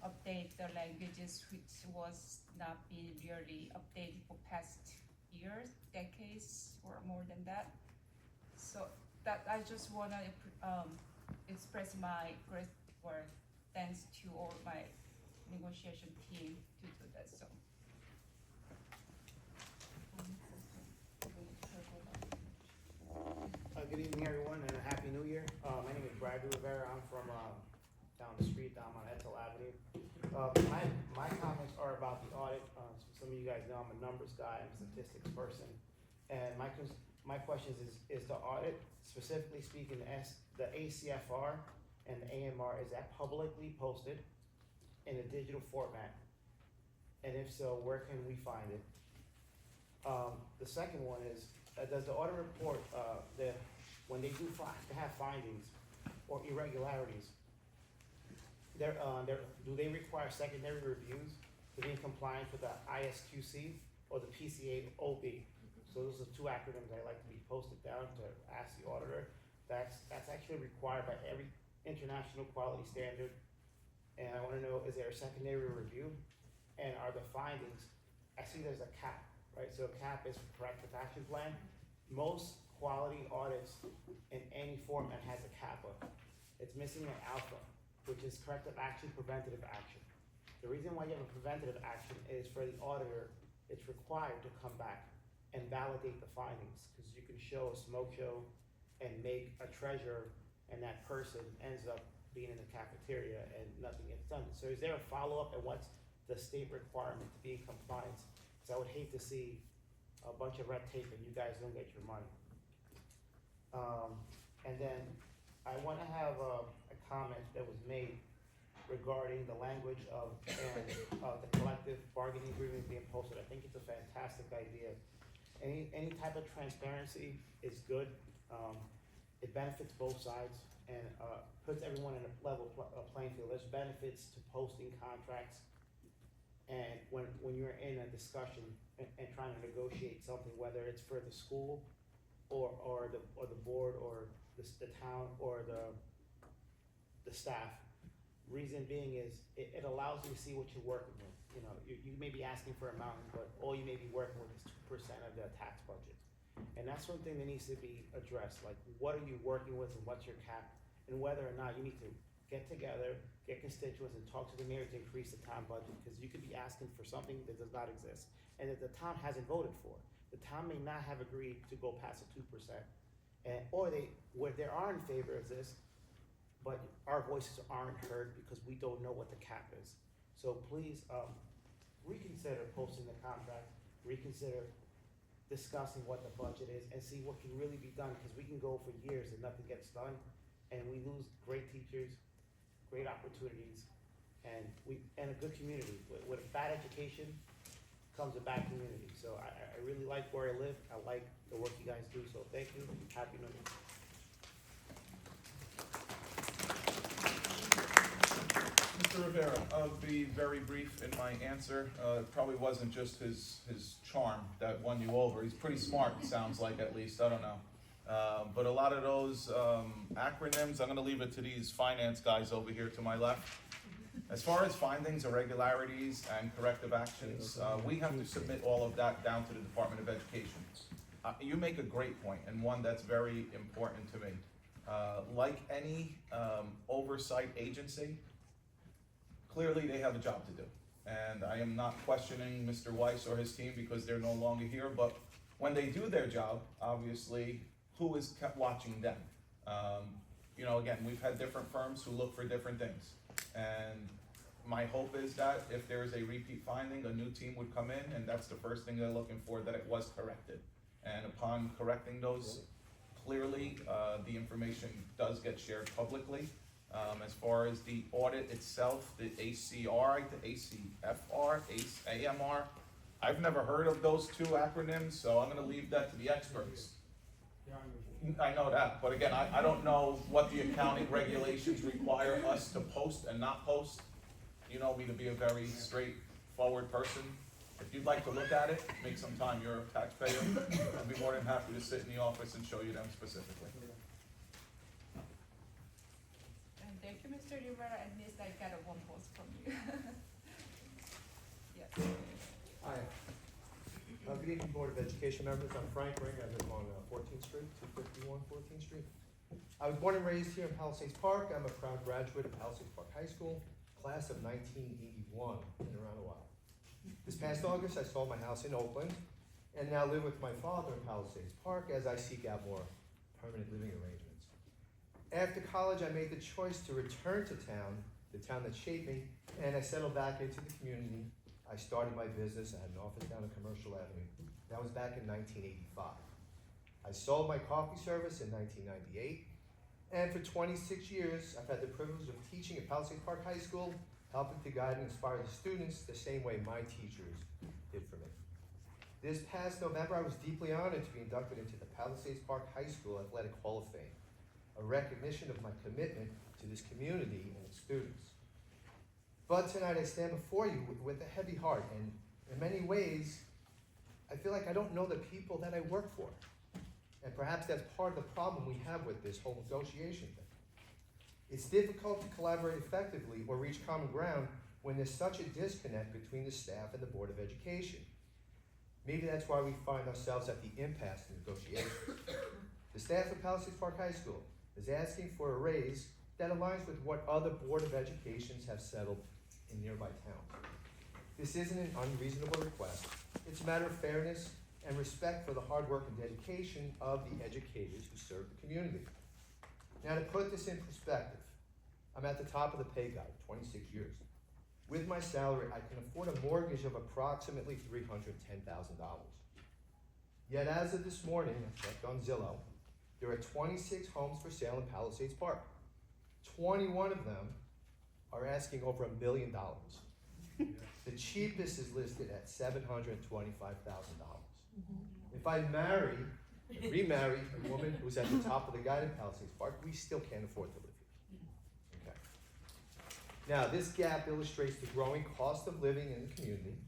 update the languages, which was not being really updated for past years, decades, or more than that. So that I just wanna express my gratitude or thanks to all my negotiation team to do that. So. Good evening, everyone, and a happy new year. My name is Bradley Rivera. I'm from down the street, down on Edsel Avenue. My comments are about the audit. Some of you guys know I'm a numbers guy, I'm a statistics person, and my question is the audit, specifically speaking, the ACFR and the AMR, is that publicly posted in a digital format? And if so, where can we find it? The second one is, does the audit report, when they do have findings or irregularities, do they require secondary reviews to be in compliance with the ISQC or the PCAOB? So those are two acronyms I like to be posted down to ask the auditor. That's actually required by every international quality standard. And I wanna know, is there a secondary review? And are the findings, I see there's a cap, right? So a cap is corrective action plan. Most quality audits in any format has a CAPA. It's missing an alpha, which is corrective action, preventative action. The reason why you have a preventative action is for the auditor, it's required to come back and validate the findings, because you can show a smoke show and make a treasure, and that person ends up being in the cafeteria and nothing gets done. So is there a follow-up, and what's the state requirement to be in compliance? Because I would hate to see a bunch of red tape and you guys don't get your money. And then I wanna have a comment that was made regarding the language of the collective bargaining agreement being posted. I think it's a fantastic idea. Any type of transparency is good. It benefits both sides and puts everyone in a level playing field. There's benefits to posting contracts, and when you're in a discussion and trying to negotiate something, whether it's for the school or the board or the town or the staff. Reason being is it allows you to see what you're working with. You know, you may be asking for a mountain, but all you may be working with is 2% of the tax budget. And that's one thing that needs to be addressed. Like, what are you working with and what's your cap? And whether or not you need to get together, get constituents and talk to the mayor to increase the town budget, because you could be asking for something that does not exist and that the town hasn't voted for. The town may not have agreed to go past the 2%, or they are in favor of this, but our voices aren't heard because we don't know what the cap is. So please reconsider posting the contract, reconsider discussing what the budget is, and see what can really be done, because we can go for years and nothing gets done, and we lose great teachers, great opportunities, and a good community. With a bad education comes a bad community. So I really like where I live. I like the work you guys do. So thank you. Happy New Year. Mr. Rivera, I'll be very brief in my answer. It probably wasn't just his charm that won you over. He's pretty smart, it sounds like, at least. I don't know. But a lot of those acronyms, I'm going to leave it to these finance guys over here to my left. As far as findings, irregularities, and corrective actions, we have to submit all of that down to the Department of Education. You make a great point, and one that's very important to me. Like any oversight agency, clearly they have a job to do. And I am not questioning Mr. Weiss or his team because they're no longer here, but when they do their job, obviously, who is kept watching them? You know, again, we've had different firms who look for different things. And my hope is that if there is a repeat finding, a new team would come in, and that's the first thing they're looking for, that it was corrected. And upon correcting those, clearly, the information does get shared publicly. As far as the audit itself, the ACR, the ACFR, AMR, I've never heard of those two acronyms, so I'm gonna leave that to the experts. I know that, but again, I don't know what the accounting regulations require us to post and not post. You know me to be a very straightforward person. If you'd like to look at it, make some time, you're a taxpayer, I'd be more than happy to sit in the office and show you them specifically. And thank you, Mr. Rivera, at least I got a one post from you. Yes. Hi. Good evening, Board of Education members. I'm Frank Ring. I live on 14th Street, 251 14th Street. I was born and raised here in Palisades Park. I'm a proud graduate of Palisades Park High School, class of 1981. Been around a while. This past August, I sold my house in Oakland and now live with my father in Palisades Park as I seek out more permanent living arrangements. After college, I made the choice to return to town, the town that shaped me, and I settled back into the community. I started my business. I had an office down on Commercial Avenue. That was back in 1985. I sold my coffee service in 1998, and for 26 years, I've had the privilege of teaching at Palisades Park High School, helping to guide and inspire the students the same way my teachers did for me. This past November, I was deeply honored to be inducted into the Palisades Park High School Athletic Hall of Fame, a recognition of my commitment to this community and its students. But tonight I stand before you with a heavy heart, and in many ways, I feel like I don't know the people that I work for. And perhaps that's part of the problem we have with this whole negotiation thing. It's difficult to collaborate effectively or reach common ground when there's such a disconnect between the staff and the Board of Education. Maybe that's why we find ourselves at the impasse in negotiations. The staff of Palisades Park High School is asking for a raise that aligns with what other Board of Educations have settled in nearby towns. This isn't an unreasonable request. It's a matter of fairness and respect for the hard work and dedication of the educators who serve the community. Now, to put this in perspective, I'm at the top of the pay guide, 26 years. With my salary, I can afford a mortgage of approximately $310,000. Yet as of this morning, I checked on Zillow, there are 26 homes for sale in Palisades Park. 21 of them are asking over $1 million. The cheapest is listed at $725,000. If I remarry a woman who's at the top of the guide in Palisades Park, we still can't afford to live here. Okay. Now, this gap illustrates the growing cost of living in the community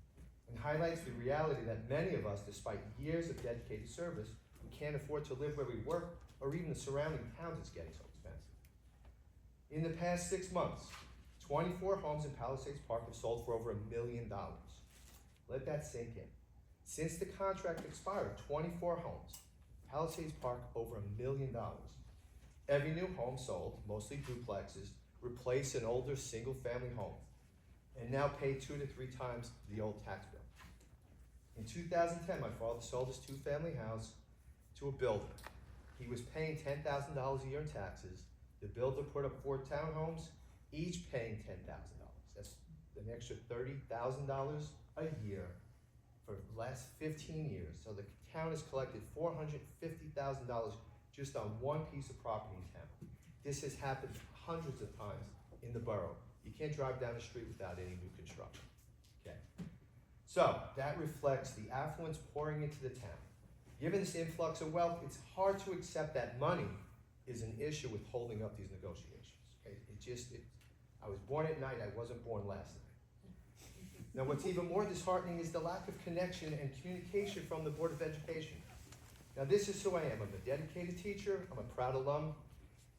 and highlights the reality that many of us, despite years of dedicated service, we can't afford to live where we work, or even the surrounding towns is getting so expensive. In the past 6 months, 24 homes in Palisades Park have sold for over $1 million. Let that sink in. Since the contract expired, 24 homes, Palisades Park over $1 million. Every new home sold, mostly duplexes, replace an older single-family home, and now pay 2 to 3 times the old tax bill. In 2010, my father sold his 2-family house to a builder. He was paying $10,000 a year in taxes. The builder put up 4 townhomes, each paying $10,000. That's an extra $30,000 a year for the last 15 years. So the town has collected $450,000 just on one piece of property in town. This has happened hundreds of times in the borough. You can't drive down the street without any new construction. Okay. So that reflects the affluence pouring into the town. Given this influx of wealth, it's hard to accept that money is an issue with holding up these negotiations. Okay? I was born at night, I wasn't born last night. Now, what's even more disheartening is the lack of connection and communication from the Board of Education. Now, this is who I am. I'm a dedicated teacher, I'm a proud alum,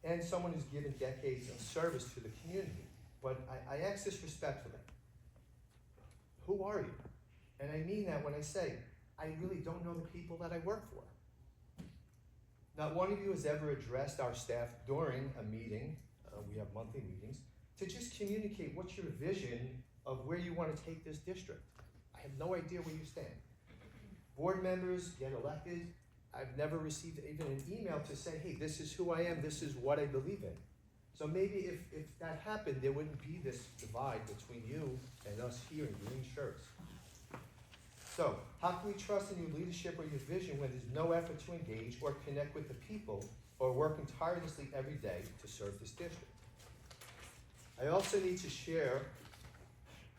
and someone who's given decades of service to the community. But I ask this respectfully. Who are you? And I mean that when I say, I really don't know the people that I work for. Not one of you has ever addressed our staff during a meeting, we have monthly meetings, to just communicate what's your vision of where you want to take this district. I have no idea where you stand. Board members get elected. I've never received even an email to say, hey, this is who I am, this is what I believe in. So maybe if that happened, there wouldn't be this divide between you and us here in green shirts. So, how can we trust in your leadership or your vision when there's no effort to engage or connect with the people who are working tirelessly every day to serve this district? I also need to share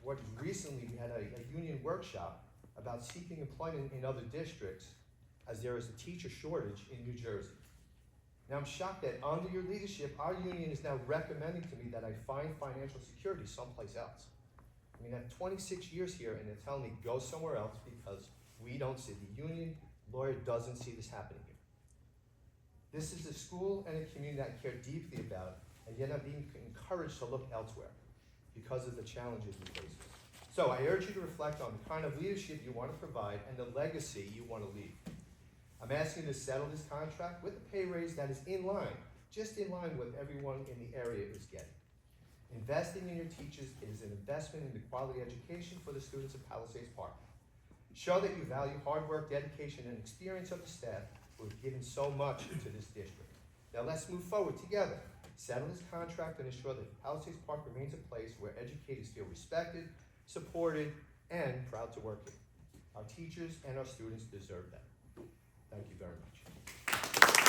what recently we had a union workshop about seeking employment in other districts as there is a teacher shortage in New Jersey. Now I'm shocked that under your leadership, our union is now recommending to me that I find financial security someplace else. I mean, I have 26 years here and they're telling me go somewhere else because we don't see, the union lawyer doesn't see this happening here. This is a school and a community that I care deeply about, and yet I'm being encouraged to look elsewhere because of the challenges we face. So I urge you to reflect on the kind of leadership you want to provide and the legacy you want to leave. I'm asking you to settle this contract with a pay raise that is in line, just in line with everyone in the area is getting. Investing in your teachers is an investment in the quality education for the students of Palisades Park. Show that you value hard work, dedication, and experience of the staff who have given so much to this district. Now let's move forward together. Settle this contract and ensure that Palisades Park remains a place where educators feel respected, supported, and proud to work here. Our teachers and our students deserve that. Thank you very much.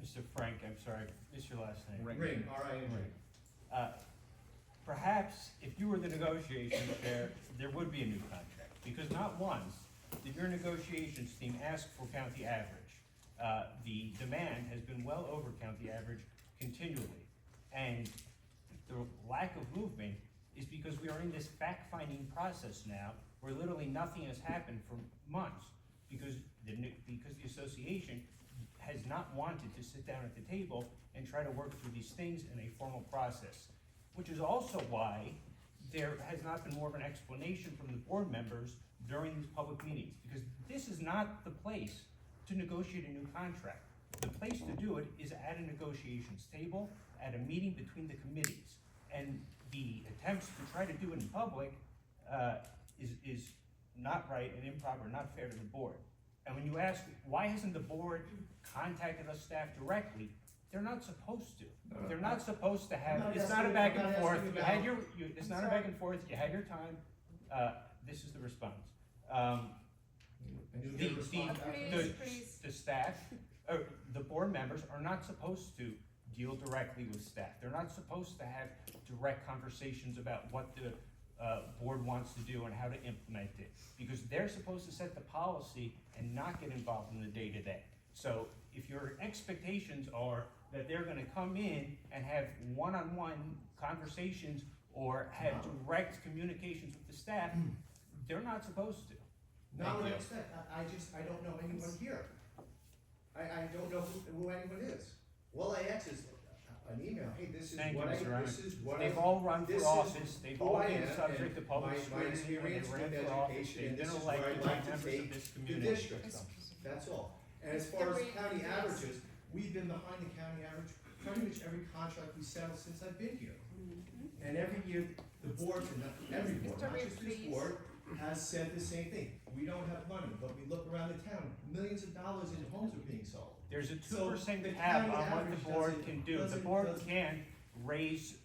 Mr. Frank, I'm sorry, what's your last name? Ring, R-I-N-G. Perhaps if you were the negotiation chair, there would be a new contract, because not once did your negotiations team ask for county average. The demand has been well over county average continually, and the lack of movement is because we are in this fact-finding process now where literally nothing has happened for months because the association has not wanted to sit down at the table and try to work through these things in a formal process, which is also why there has not been more of an explanation from the board members during these public meetings, because this is not the place to negotiate a new contract. The place to do it is at a negotiations table, at a meeting between the committees. And the attempts to try to do it in public is not right and improper, not fair to the board. And when you ask, why hasn't the board contacted us staff directly? They're not supposed to. They're not supposed to have, it's not a back and forth. You had your, it's not a back and forth, you had your time. This is the response. The staff, the board members are not supposed to deal directly with staff. They're not supposed to have direct conversations about what the board wants to do and how to implement it, because they're supposed to set the policy and not get involved in the day-to-day. So if your expectations are that they're gonna come in and have one-on-one conversations or have direct communications with the staff, they're not supposed to. Not what I expect. I don't know anyone here. I don't know who anyone is. All I ask is an email, hey, this is Thank what you, Mr. Ryan. this is what They've all run for this is office, they've who all I been am, subject to and public my scrutiny when they experience ran with for office, education, they've and been this is where elected I'd by like to members of take this the community. district. That's all. And as far as county averages, we've been behind the county average pretty much every contract we settled since I've been here. And every year, the board, and not every board, not just this board, has said the same thing. We don't have money, but we look around the town, millions of dollars in homes are being sold. There's a So 2% the cap county on what average the board doesn't- can do. The doesn't- board doesn't- can raise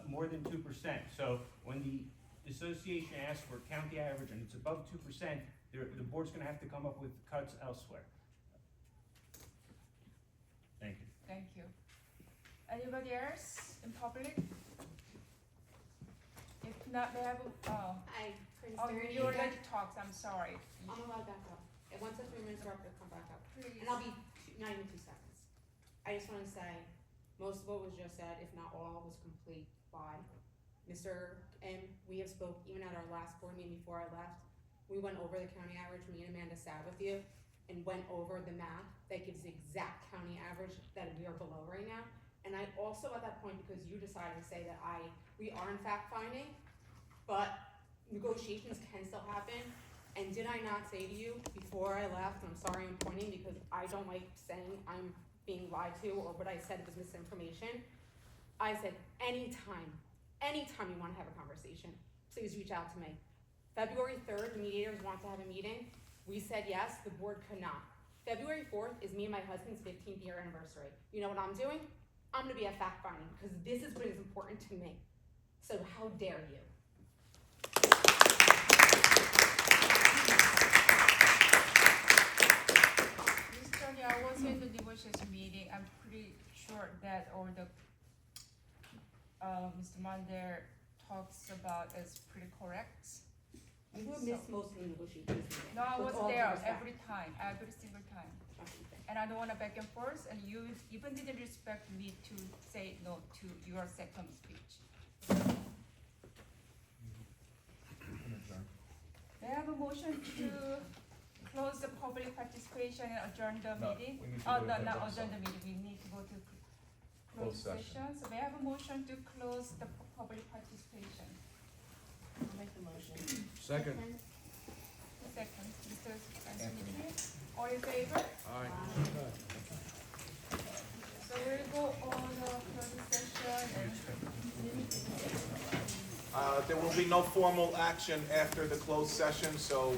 more than 2%. So when the association asks for county average and it's above 2%, the board's gonna have to come up with cuts elsewhere. Thank you. Thank you. Anybody else in public? If not, may I have, Hi, Prince Thirty. you already talked, I'm sorry. I'm allowed back up. And once the 3 minutes are up, they'll come back up. Please. And I'll be not even 2 seconds. I just wanna say, most of what was just said, if not all, was complete by Mr. And we have spoke, even at our last board meeting before I left, we went over the county average, me and Amanda sat with you, and went over the math that gives the exact county average that we are below right now. And I also, at that point, because you decided to say that we are in fact finding, but negotiations can still happen, And did I not say to you before I left, and I'm sorry I'm pointing because I don't like saying I'm being lied to or what I said was misinformation. I said, anytime you wanna have a conversation, please reach out to me. February 3rd, the mediators want to have a meeting. We said yes, the board could not. February 4th is me and my husband's 15th year anniversary. You know what I'm doing? I'm gonna be at fact finding because this is what is important to me. So how dare you? Ms. Tony, I was in the negotiation meeting. I'm pretty sure that all the Mr. Munder talks about is pretty correct. You have missed most of the negotiations. No, I With was all due there respect. every single time. And I don't wanna back and forth, and you even didn't respect me to say no to your second speech. May I have a motion to close the public participation and adjourn the No, meeting? we need to Oh, go to no, the not closed adjourn the session. meeting, we need to go to Closed closed session. session. So may I have a motion to close the public participation? I'll make the motion. Second. Second, Mr. Anthony, all in favor? Aye. So we'll go on the closed session and There will be no formal action after the closed session, so